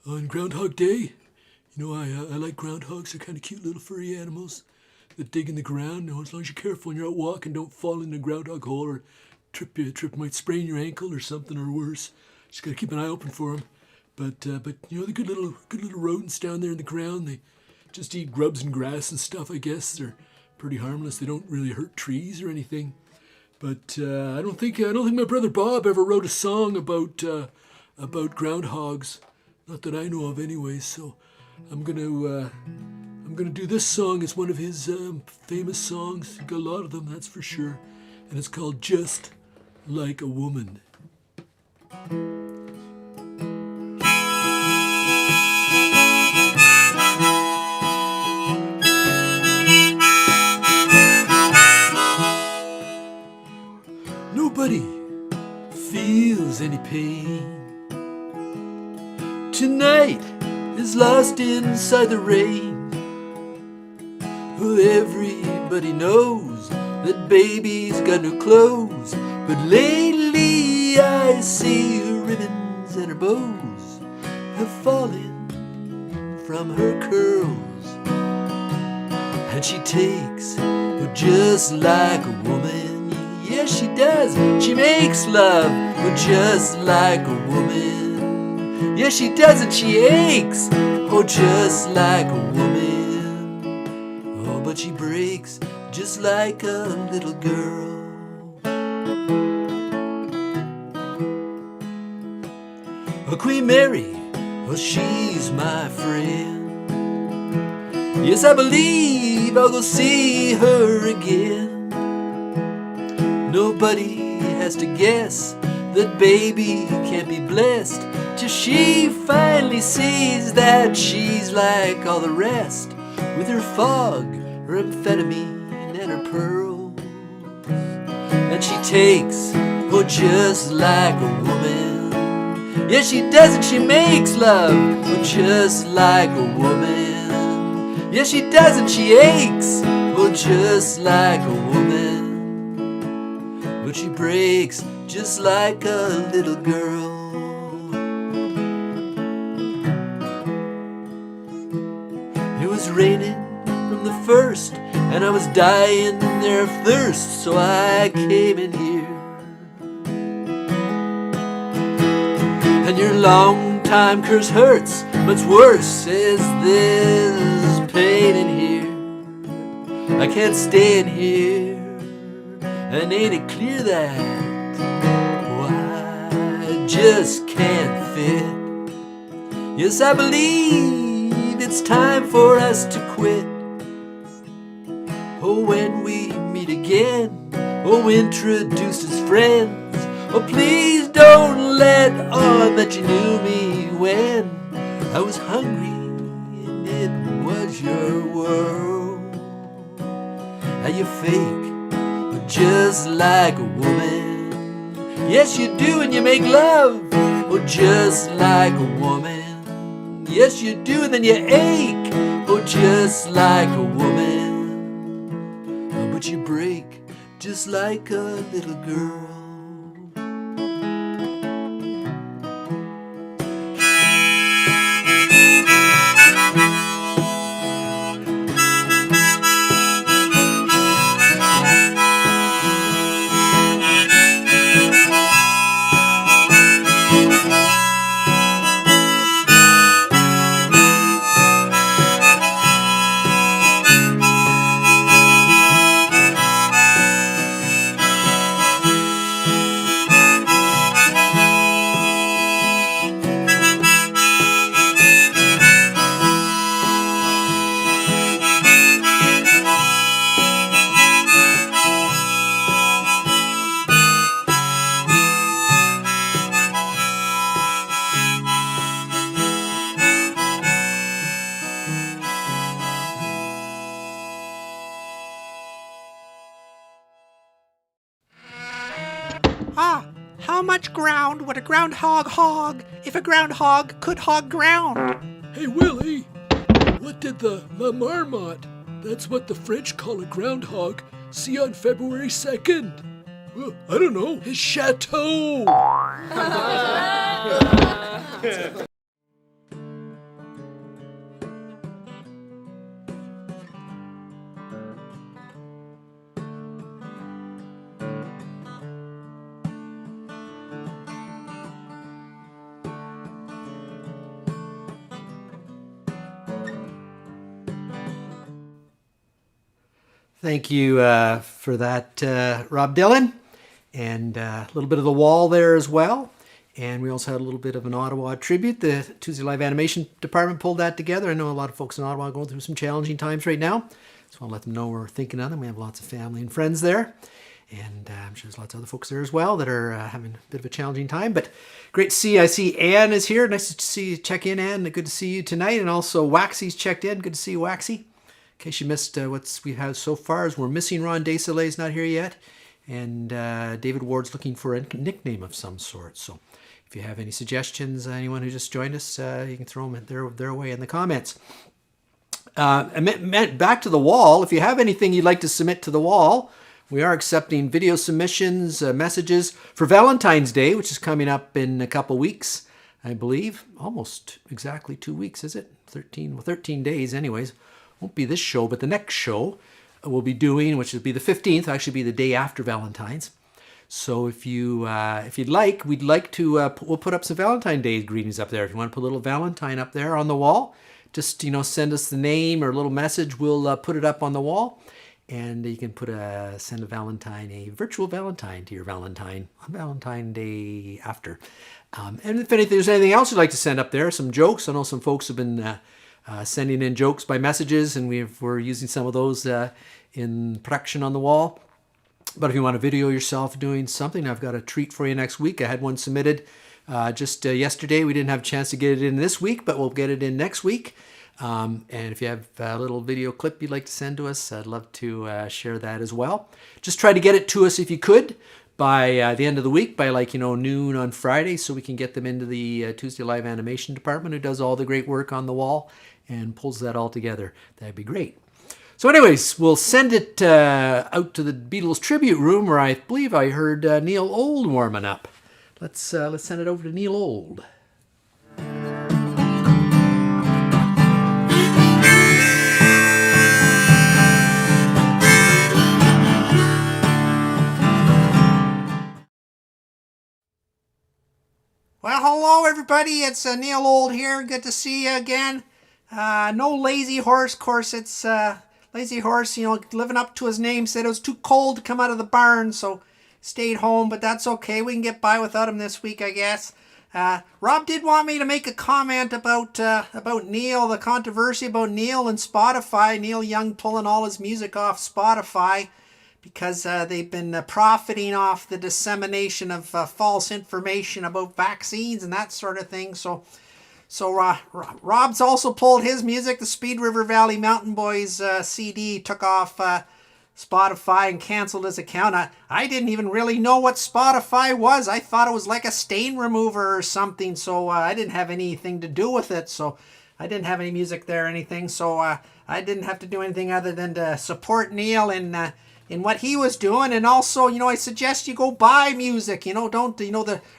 on Groundhog Day. You know, I like groundhogs. They're kind of cute little furry animals. that dig in the ground. As long as you're careful when you're out walking, don't fall in the groundhog hole or trip might sprain your ankle or something or worse. Just gotta keep an eye open for them. But you know, the good little rodents down there in the ground, they just eat grubs and grass and stuff, I guess. They're pretty harmless. They don't really hurt trees or anything. But I don't think my brother Bob ever wrote a song about groundhogs. Not that I know of anyways. So I'm gonna do this song. It's one of his famous songs. He got a lot of them, that's for sure. And it's called Just Like a Woman. Nobody feels any pain. Tonight is lost inside the rain. Well, everybody knows that baby's got no clothes, but lately I see her ribbons and her bows have fallen from her curls, and she takes just like a woman. Yes, she does. She makes love just like a woman. Yes, she does, and she aches just like a woman. Oh, but she breaks just like a little girl. Queen Mary, well, she's my friend. Yes, I believe I'll go see her again. Nobody has to guess that baby can't be blessed till she finally sees that she's like all the rest, with her fog, her amphetamine, and her pearls. And she takes just like a woman. Yes, she does, and she makes love just like a woman. Yes, she does, and she aches just like a woman. But she breaks just like a little girl. It was raining from the first, and I was dying there of thirst, so I came in here. And your long time curse hurts, but's worse is this pain in here. I can't stay in here. And ain't it clear that I just can't fit? Yes, I believe it's time for us to quit. Oh, when we meet again, oh, introduce as friends. Oh, please don't let on that you knew me when I was hungry and it was your world. Now you fake just like a woman. Yes, you do, and you make love just like a woman. Yes, you do, and then you ache just like a woman. But you break just like a little girl. How much ground would a groundhog hog if a groundhog could hog ground? Hey, Willie, what did the marmot, that's what the French call a groundhog, see on February 2nd? Well, I don't know, his chateau! Thank you for that, Rob Dillon. And a little bit of The Wall there as well. And we also had a little bit of an Ottawa tribute. The Tuesday Live Animation Department pulled that together. I know a lot of folks in Ottawa are going through some challenging times right now. So I'll let them know we're thinking of them. We have lots of family and friends there. And I'm sure there's lots of other folks there as well that are having a bit of a challenging time. But great to see. I see Ann is here. Nice to see you. Check in, Ann. Good to see you tonight. And also Waxy's checked in. Good to see you, Waxy. In case you missed what we have so far, is we're missing Ron Desaillet's not here yet. And David Ward's looking for a nickname of some sort. So if you have any suggestions, anyone who just joined us, you can throw them their way in the comments. Back to The Wall. If you have anything you'd like to submit to The Wall, we are accepting video submissions, messages for Valentine's Day, which is coming up in a couple weeks, I believe. Almost exactly 2 weeks, is it? 13 days anyways. Won't be this show, but the next show we'll be doing, which will be the 15th, actually be the day after Valentine's. So if you'd like, we'd like to, we'll put up some Valentine's Day greetings up there. If you want to put a little Valentine up there on the wall, just, send us the name or a little message. We'll put it up on the wall. And you can send a virtual Valentine to your Valentine on Valentine's Day after. And if there's anything else you'd like to send up there, some jokes. I know some folks have been sending in jokes by messages, and we're using some of those in production on the wall. But if you want to video yourself doing something, I've got a treat for you next week. I had one submitted just yesterday. We didn't have a chance to get it in this week, but we'll get it in next week. And if you have a little video clip you'd like to send to us, I'd love to share that as well. Just try to get it to us if you could by the end of the week, by noon on Friday, so we can get them into the Tuesday Live Animation Department, who does all the great work on the wall and pulls that all together. That'd be great. So anyways, we'll send it out to the Beatles tribute room, where I believe I heard Neil Old warming up. Let's send it over to Neil Old. Well, hello everybody, it's Neil Old here. Good to see you again. No Lazy Horse, of course. It's Lazy Horse, living up to his name, said it was too cold to come out of the barn, so stayed home, but that's okay. We can get by without him this week, I guess. Rob did want me to make a comment about Neil, the controversy about Neil and Spotify. Neil Young pulling all his music off Spotify because they've been profiting off the dissemination of false information about vaccines and that sort of thing. So Rob's also pulled his music. The Speed River Valley Mountain Boys CD took off Spotify and canceled his account. I didn't even really know what Spotify was. I thought it was like a stain remover or something, so I didn't have anything to do with it. So I didn't have any music there or anything, so I didn't have to do anything other than to support Neil in what he was doing. And also, I suggest you go buy music.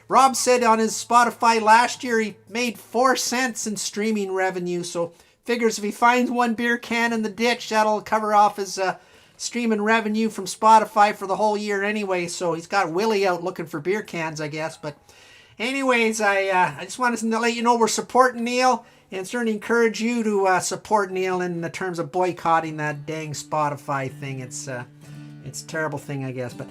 Rob said on his Spotify last year he made 4 cents in streaming revenue. So figures if he finds one beer can in the ditch, that'll cover off his streaming revenue from Spotify for the whole year anyway. So he's got Willy out looking for beer cans, I guess. But anyways, I just wanted to let you know we're supporting Neil, and certainly encourage you to support Neil in the terms of boycotting that dang Spotify thing. It's a terrible thing, I guess. But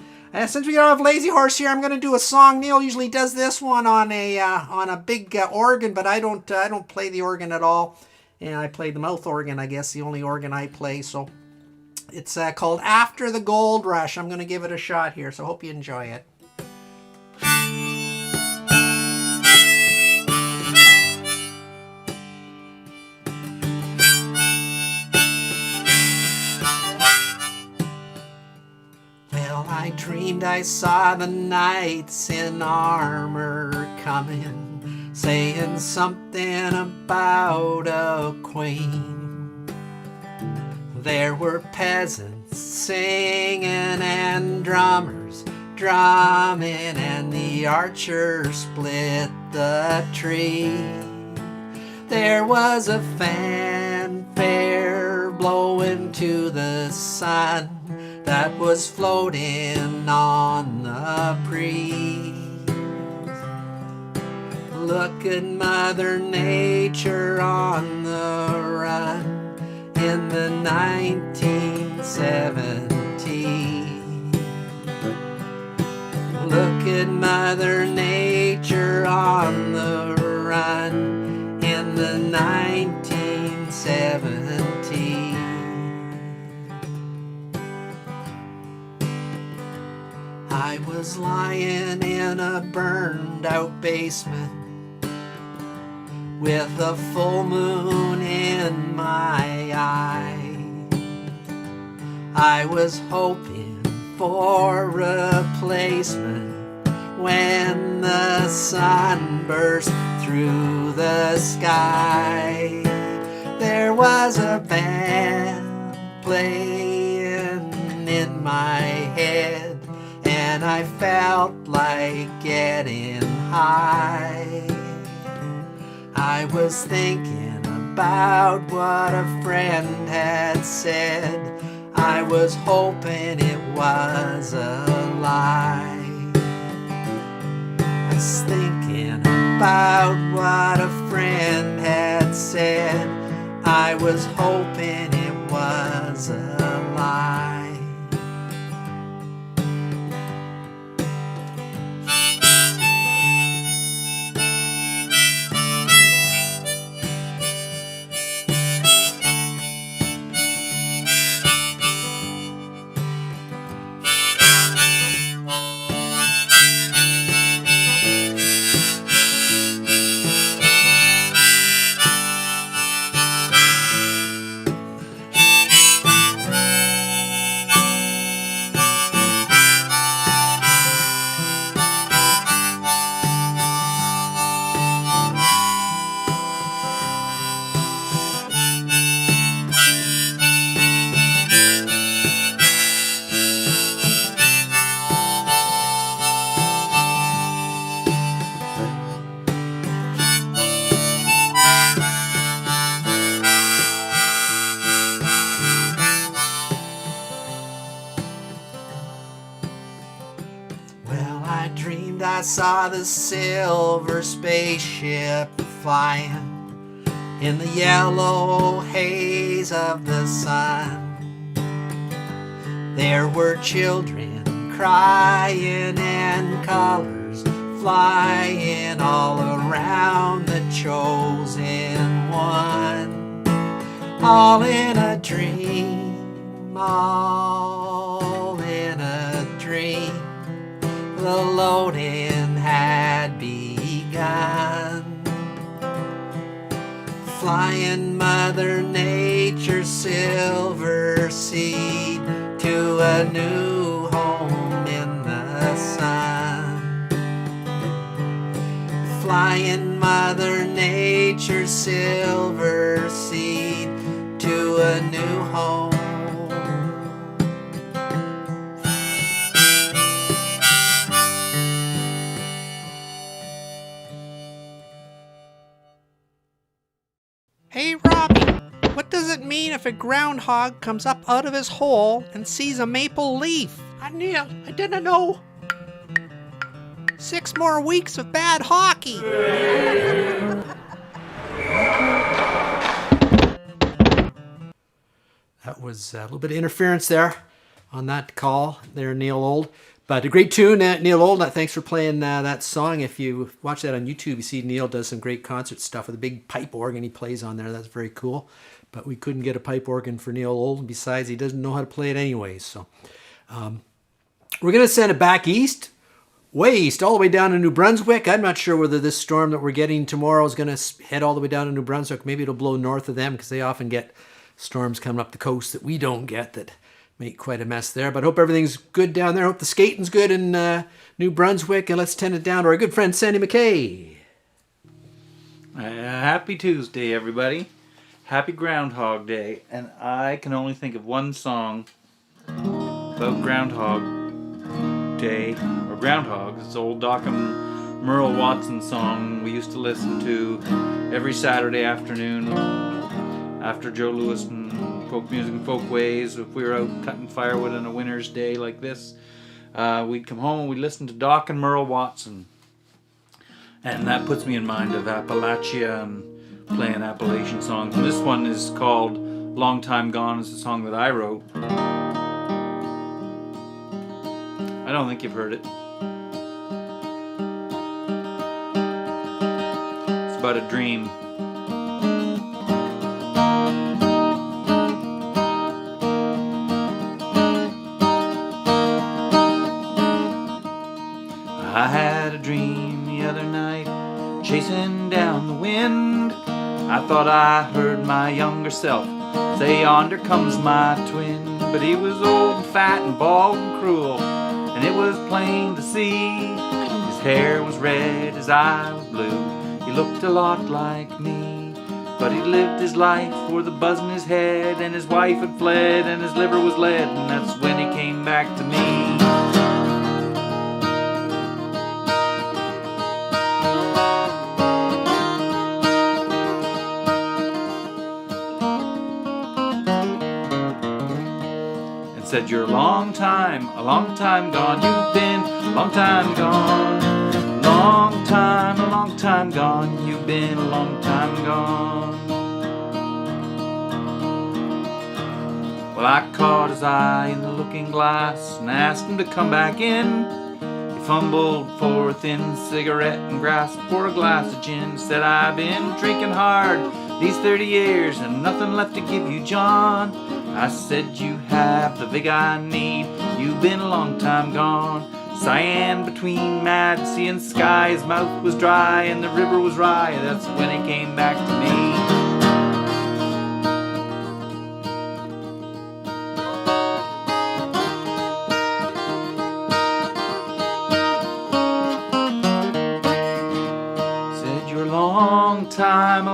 since we don't have Lazy Horse here, I'm going to do a song. Neil usually does this one on a big organ, but I don't play the organ at all. And I play the mouth organ, I guess, the only organ I play. So it's called After the Gold Rush. I'm going to give it a shot here, so hope you enjoy it. I dreamed I saw the knights in armor coming, saying something about a queen. There were peasants singing and drummers drumming, and the archer split the tree. There was a fanfare blowing to the sun that was floating on the breeze. Look at Mother Nature on the run in the 1970s. Look at Mother Nature on the run in the 1970s. I was lying in a burned out basement with a full moon in my eye. I was hoping for replacement when the sun burst through the sky. There was a band playing in my head, and I felt like getting high. I was thinking about what a friend had said. I was hoping it was a lie. I was thinking about what a friend had said. I was hoping it was a lie. I saw the silver spaceship flying in the yellow haze of the sun. There were children crying and colors flying all around the chosen one. All in a dream, all in a dream. The loading had begun. Flying Mother Nature's silver seed to a new home in the sun. Flying Mother Nature's silver seed to a new home. Hey, Robbie, what does it mean if a groundhog comes up out of his hole and sees a maple leaf? Neil, I didn't know. 6 more weeks of bad hockey. That was a little bit of interference there on that call there, Neil Old. But a great tune, Neil Old. Thanks for playing that song. If you watch that on YouTube, you see Neil does some great concert stuff with a big pipe organ he plays on there. That's very cool. But we couldn't get a pipe organ for Neil Old. Besides, he doesn't know how to play it anyways. So we're going to send it back east, way east, all the way down to New Brunswick. I'm not sure whether this storm that we're getting tomorrow is going to head all the way down to New Brunswick. Maybe it'll blow north of them because they often get storms coming up the coast that we don't get that make quite a mess there. But hope everything's good down there. Hope the skating's good in New Brunswick. And let's send it down to our good friend Sandy Mackay. Happy Tuesday, everybody. Happy Groundhog Day. And I can only think of one song about Groundhog Day, or groundhogs. It's old Doc and Merle Watson song we used to listen to every Saturday afternoon after Joe Louis and folk music and folk ways. If we were out cutting firewood on a winter's day like this, we'd come home and we'd listen to Doc and Merle Watson. And that puts me in mind of Appalachia and playing Appalachian songs. And this one is called Long Time Gone is the song that I wrote. I don't think you've heard it. It's about a dream. I had a dream the other night, chasing down the wind. I thought I heard my younger self say, "Yonder comes my twin." But he was old and fat and bald and cruel, and it was plain to see. His hair was red, his eye was blue. He looked a lot like me, but he lived his life with a buzz in his head, and his wife had fled, and his liver was lead, and that's when he came back to me. Said, "You're a long time gone. You've been a long time gone. A long time gone. You've been a long time gone." Well, I caught his eye in the looking glass and asked him to come back in. He fumbled for a thin cigarette and grasped for a glass of gin. Said, "I've been drinking hard these 30 years and nothing left to give you, John." I said, "You have the vig I need. You've been a long time gone." Cyan between mad sea and sky. His mouth was dry and the river was rye. That's when he came back to me. Said, "You're a long time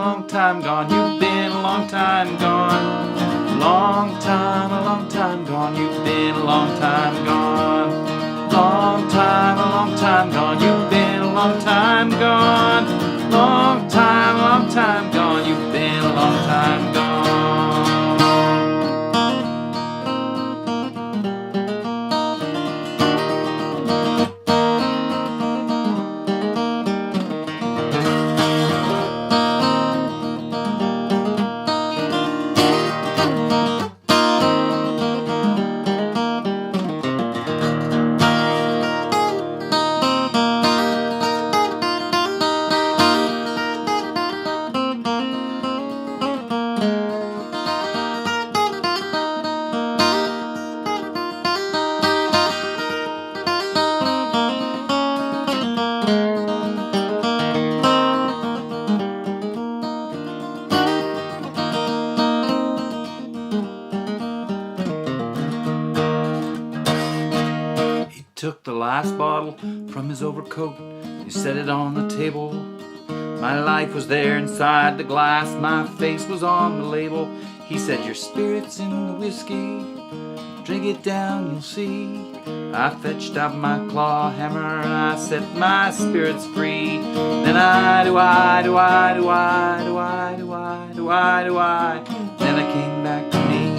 gone. You've been a long time gone. A long time gone, you've been a long time gone. Long time gone, you've been a long time gone. Long time gone, you've been a long time gone. Took the last bottle from his overcoat. He set it on the table. My life was there inside the glass. My face was on the label. He said, "Your spirit's in the whiskey. Drink it down, you'll see." I fetched out my claw hammer and I set my spirits free. Then then I came back to me.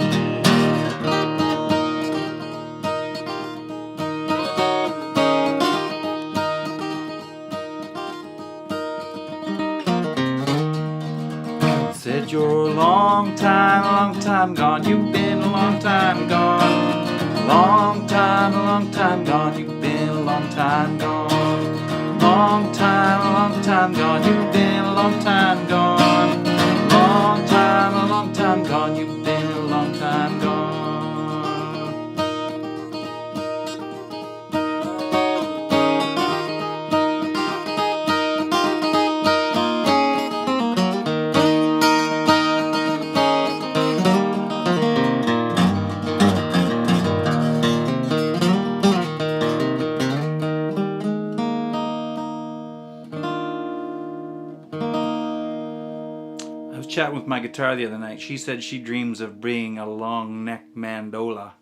Said, "You're a long time gone. You've been a long time gone. Long time gone. You've been a long time gone. Long time gone. You've been a long time gone. Long time gone. You've been a long time gone." Chatting with my guitar the other night. She said she dreams of being a long neck mandola.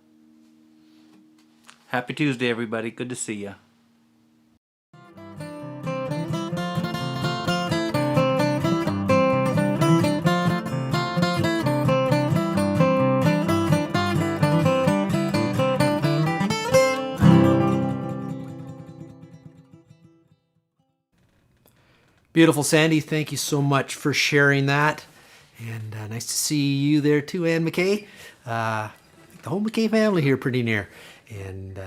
Happy Tuesday, everybody. Good to see you. Beautiful, Sandy. Thank you so much for sharing that. And nice to see you there too, Ann McKay. The whole McKay family here pretty near. And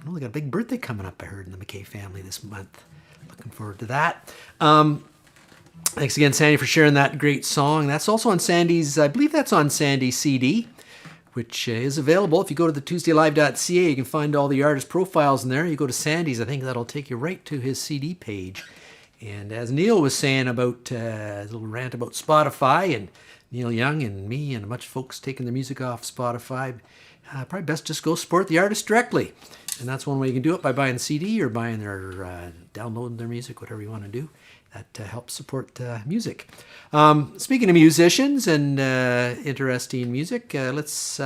we got a big birthday coming up, I heard, in the McKay family this month. Looking forward to that. Thanks again, Sandy, for sharing that great song. That's also on Sandy's, I believe that's on Sandy's CD, which is available. If you go to the tuesdaylive.ca, you can find all the artist profiles in there. You go to Sandy's, I think that'll take you right to his CD page. And as Neil was saying about a little rant about Spotify, and Neil Young and me and a bunch of folks taking their music off Spotify, probably best just go support the artist directly. And that's one way you can do it, by buying the CD or buying their, downloading their music, whatever you want to do. That helps support music. Speaking of musicians and interesting music, let's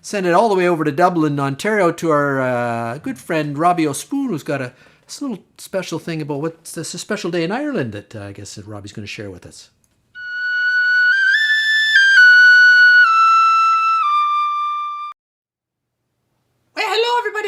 send it all the way over to Dublin, Ontario, to our good friend Robbie O'Spoon, who's got a little special thing about what's this a special day in Ireland that I guess that Robbie's going to share with us.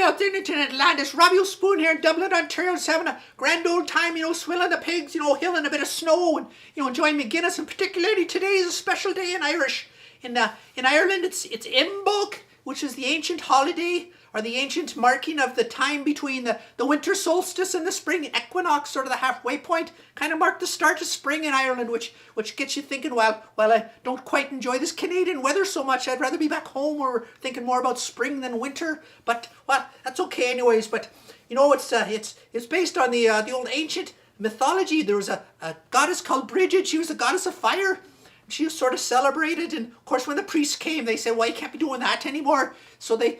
Out there in internet land, it's Robbie O'Spoon here in Dublin, Ontario, just having a grand old time, swilling the pigs, hilling a bit of snow, and enjoying McGuinness. And particularly today is a special day in Irish. In Ireland, it's Imbolc, which is the ancient holiday, or the ancient marking of the time between the winter solstice and the spring equinox, sort of the halfway point. Kind of mark the start of spring in Ireland, which gets you thinking, well, I don't quite enjoy this Canadian weather so much. I'd rather be back home, or thinking more about spring than winter. But, well, that's okay anyways. But, it's based on the old ancient mythology. There was a goddess called Brigid. She was a goddess of fire. She was sort of celebrated, and of course when the priests came, they said, well, you can't be doing that anymore. So they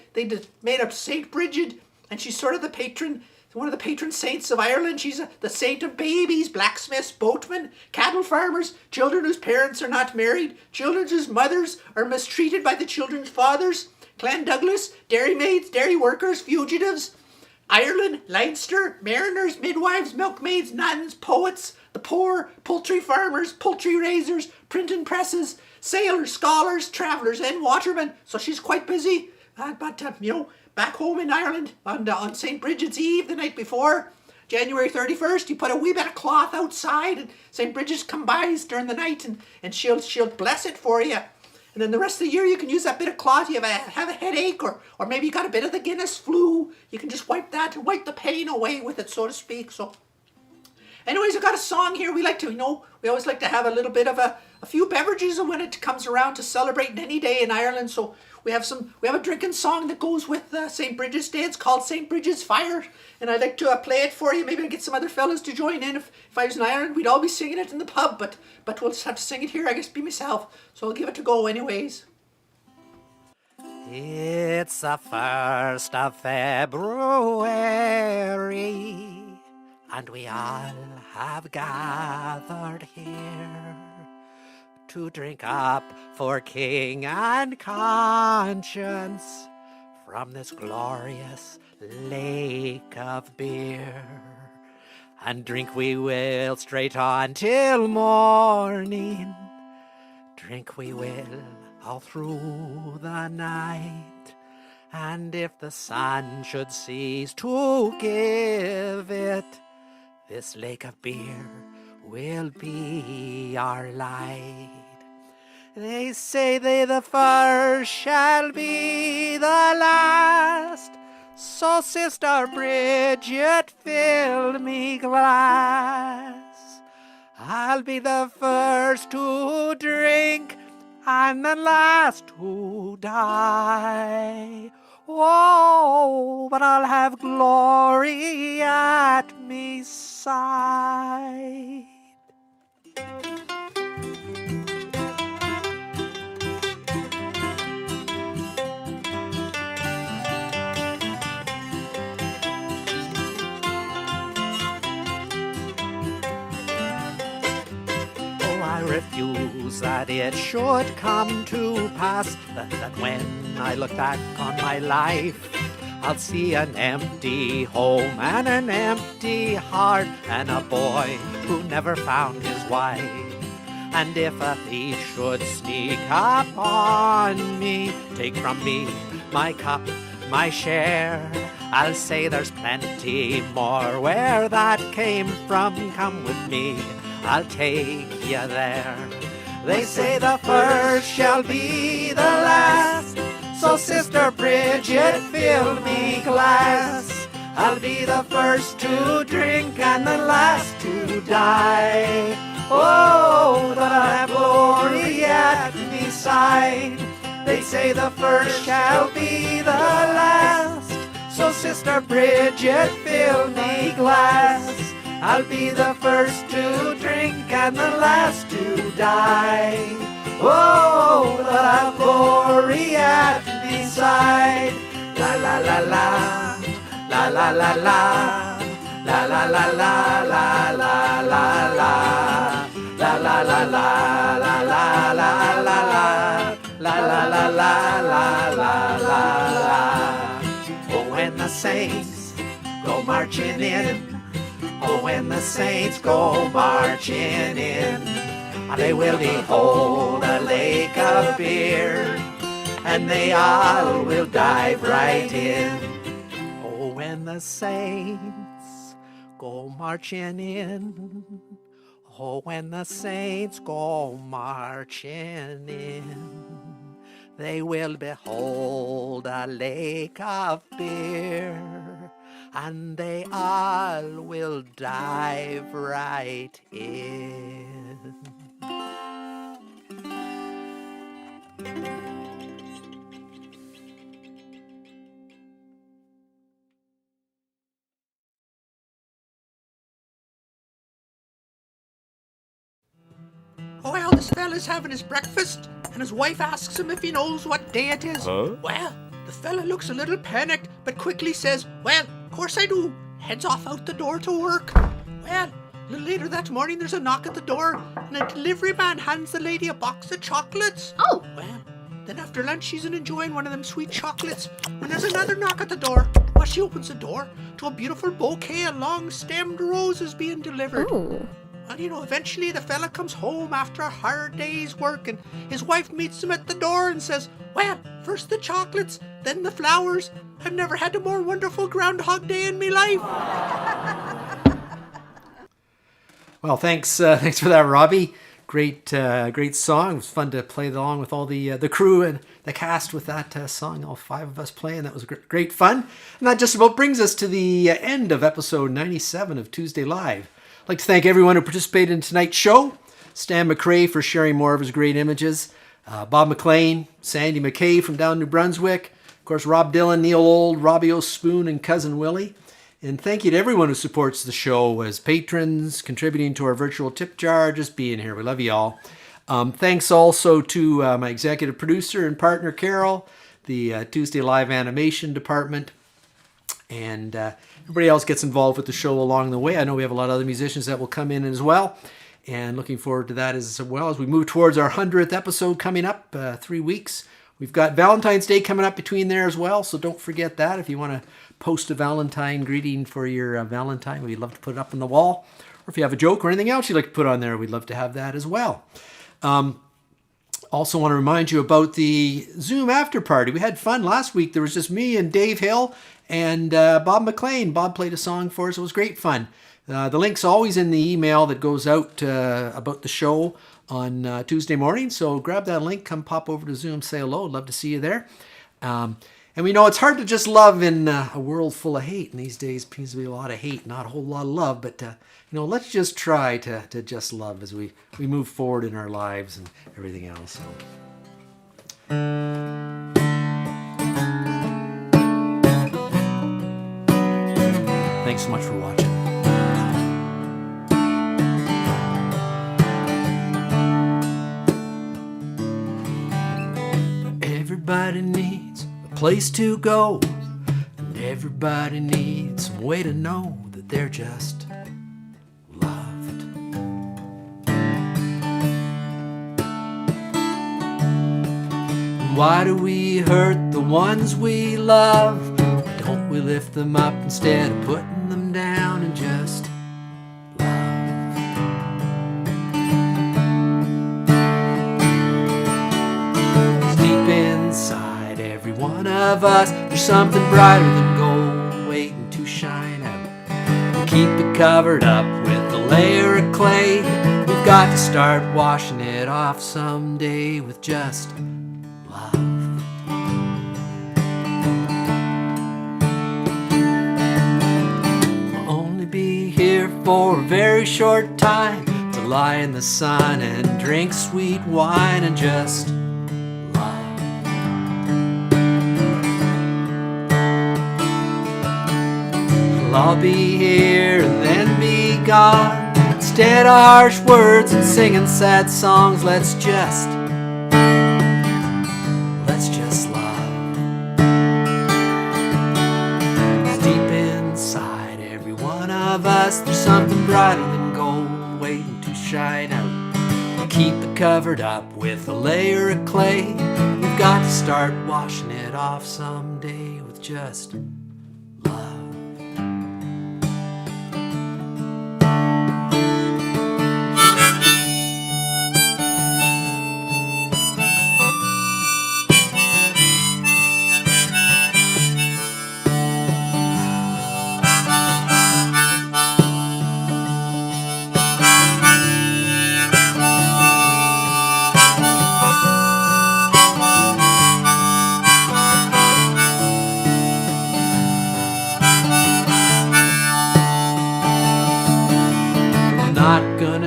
made up Saint Brigid, and she's sort of one of the patron saints of Ireland. She's the saint of babies, blacksmiths, boatmen, cattle farmers, children whose parents are not married, children whose mothers are mistreated by the children's fathers, Clan Douglas, dairy maids, dairy workers, fugitives, Ireland, Leinster, mariners, midwives, milkmaids, nuns, poets, the poor, poultry farmers, poultry raisers, printing presses, sailors, scholars, travellers, and watermen. So she's quite busy. But back home in Ireland, on St. Brigid's Eve, the night before, January 31st, you put a wee bit of cloth outside, and St. Brigid's come by during the night, and she'll bless it for you. And then the rest of the year, you can use that bit of cloth. You have a headache, or maybe you got a bit of the Guinness flu. You can just wipe the pain away with it, so to speak. So, anyways, I got a song here. We always like to have a little bit of a few beverages when it comes around to celebrate any day in Ireland. So we have a drinking song that goes with St. Brigid's Day. It's called St. Brigid's Fire, and I'd like to play it for you. Maybe I'll get some other fellas to join in. If I was in Ireland, we'd all be singing it in the pub, but we'll just have to sing it here, I guess, be myself. So I'll give it a go anyways. It's the 1st of February, and we all have gathered here to drink up for king and conscience from this glorious lake of beer. And drink we will straight on till morning, drink we will all through the night. And if the sun should cease to give it, this lake of beer will be our light. They say the first shall be the last, so Sister Brigid, fill me glass. I'll be the first to drink and the last to die. Oh, but I'll have glory at me side. I refuse that it should come to pass that when I look back on my life, I'll see an empty home and an empty heart and a boy who never found his wife. And if a thief should sneak up on me, take from me my cup, my share, I'll say there's plenty more where that came from. Come with me, I'll take you there. They say the first shall be the last. So Sister Brigid, fill me glass. I'll be the first to drink and the last to die. Oh, that I have glory at beside. They say the first shall be the last. So Sister Brigid, fill me glass. I'll be the first to drink and the last to die. Oh, that I have glory at beside. La la la la, la la la la, la la la la, la la la la, la la la la, la la la la, la la la la, la la la. Oh, when the saints go marching in. Oh, when the saints go marching in, they will behold a lake of beer, and they all will dive right in. Oh, when the saints go marching in, oh, when the saints go marching in, they will behold a lake of beer, and they all will dive right in. Oh, well, this fella's having his breakfast, and his wife asks him if he knows what day it is. Huh? Well, the fella looks a little panicked, but quickly says, well, of course I do. Heads off out the door to work. Well, a little later that morning, there's a knock at the door, and a delivery man hands the lady a box of chocolates. Oh, Well, then after lunch, she's enjoying one of them sweet chocolates, when there's another knock at the door. Well, she opens the door to a beautiful bouquet of long-stemmed roses being delivered. ooh. Well, eventually the fella comes home after a hard day's work, and his wife meets him at the door and says, well, first the chocolates, then the flowers. I've never had a more wonderful Groundhog Day in me life. Well, thanks for that, Robbie. Great song. It was fun to play along with all the crew and the cast with that song. All 5 of us playing. That was great fun. And that just about brings us to the end of episode 97 of Tuesday Live. I'd like to thank everyone who participated in tonight's show. Stan McRae for sharing more of his great images. Bob MacLean, Sandy Mackay from down New Brunswick. Of course, Rob Dylan, Neil Old, Robbie O'Spoon, and Cousin Willy. And thank you to everyone who supports the show as patrons, contributing to our virtual tip jar, just being here. We love you all. Thanks also to my executive producer and partner, Carol, the Tuesday Live animation department, and everybody else gets involved with the show along the way. I know we have a lot of other musicians that will come in as well, and looking forward to that as well as we move towards our 100th episode coming up, 3 weeks. We've got Valentine's Day coming up between there as well, so don't forget that. If you want to post a Valentine greeting for your Valentine, we'd love to put it up on the wall. Or if you have a joke or anything else you'd like to put on there, we'd love to have that as well. Also want to remind you about the Zoom after party. We had fun last week. There was just me and Dave Hill and Bob MacLean. Bob played a song for us. It was great fun. The link's always in the email that goes out about the show on Tuesday morning. So grab that link, come pop over to Zoom, say hello. I'd love to see you there. And we know it's hard to just love in a world full of hate. And these days seems to be a lot of hate, not a whole lot of love. But, let's just try to just love as we move forward in our lives and everything else. So. Thanks so much for watching. Everybody needs a place to go, and everybody needs some way to know that they're just loved. And why do we hurt the ones we love? Don't we lift them up instead of putting them down and just inside every one of us, there's something brighter than gold waiting to shine out. We keep it covered up with a layer of clay. We We've got to start washing it off someday with just love. We'll only be here for a very short time to lie in the sun and drink sweet wine and just love. We'll all be here and then be gone. Instead of harsh words and singing sad songs, let's just love. 'Cause deep inside every one of us, there's something brighter than gold waiting to shine out. Keep it covered up with a layer of clay. We've got to start washing it off someday with just love.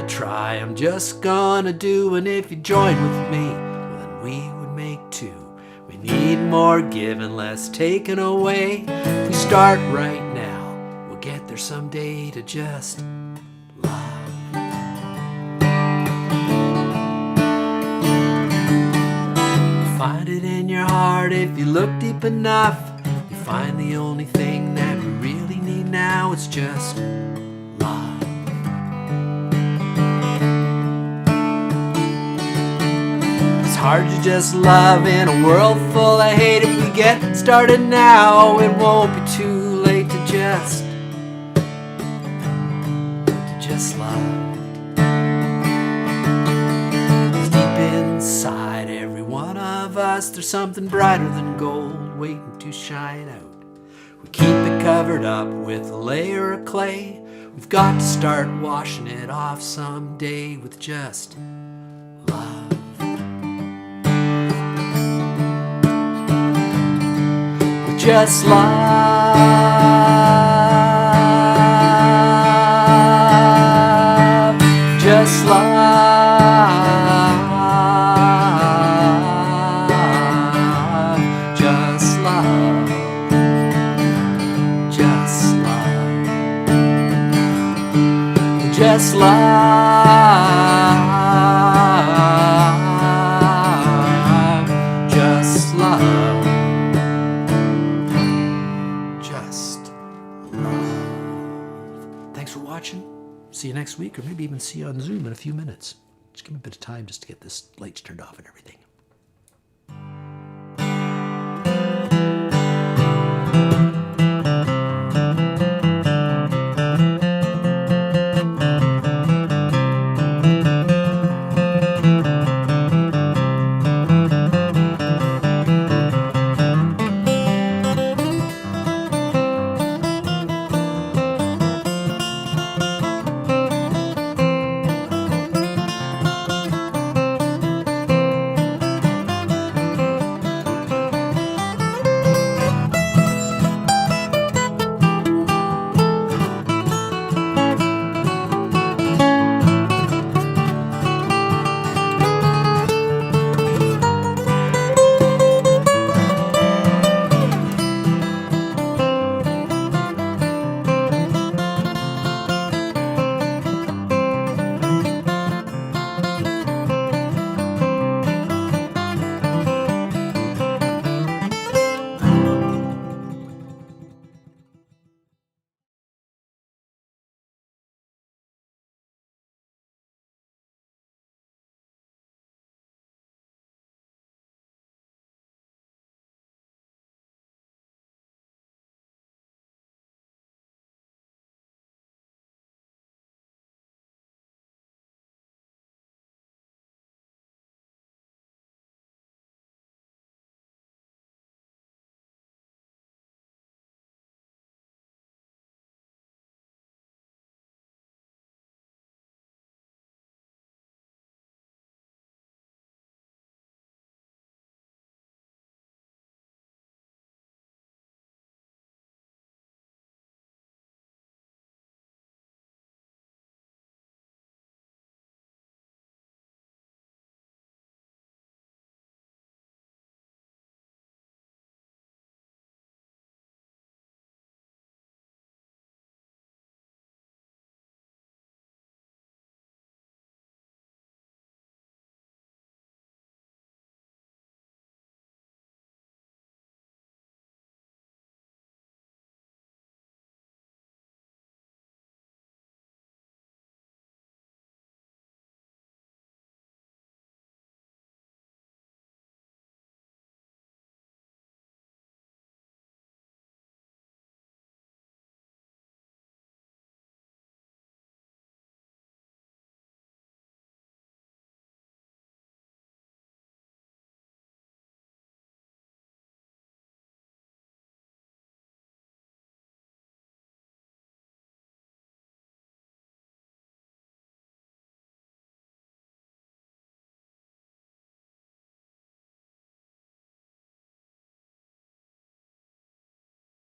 Try, I'm just gonna do, and if you join with me, well, then we would make two. We need more giving, less taken away. If we start right now, we'll get there someday to just love. Find it in your heart if you look deep enough. You find the only thing that we really need now is just love. Hard to just love in a world full of hate. If we get started now, it won't be too late to just love. 'Cause deep inside every one of us, there's something brighter than gold waiting to shine out. We keep it covered up with a layer of clay. We've got to start washing it off someday with just love. Just love, just love, just love, just love, just love, just love. Thanks for watching. See you next week, or maybe even see you on Zoom in a few minutes. Just give me a bit of time just to get this lights turned off and everything.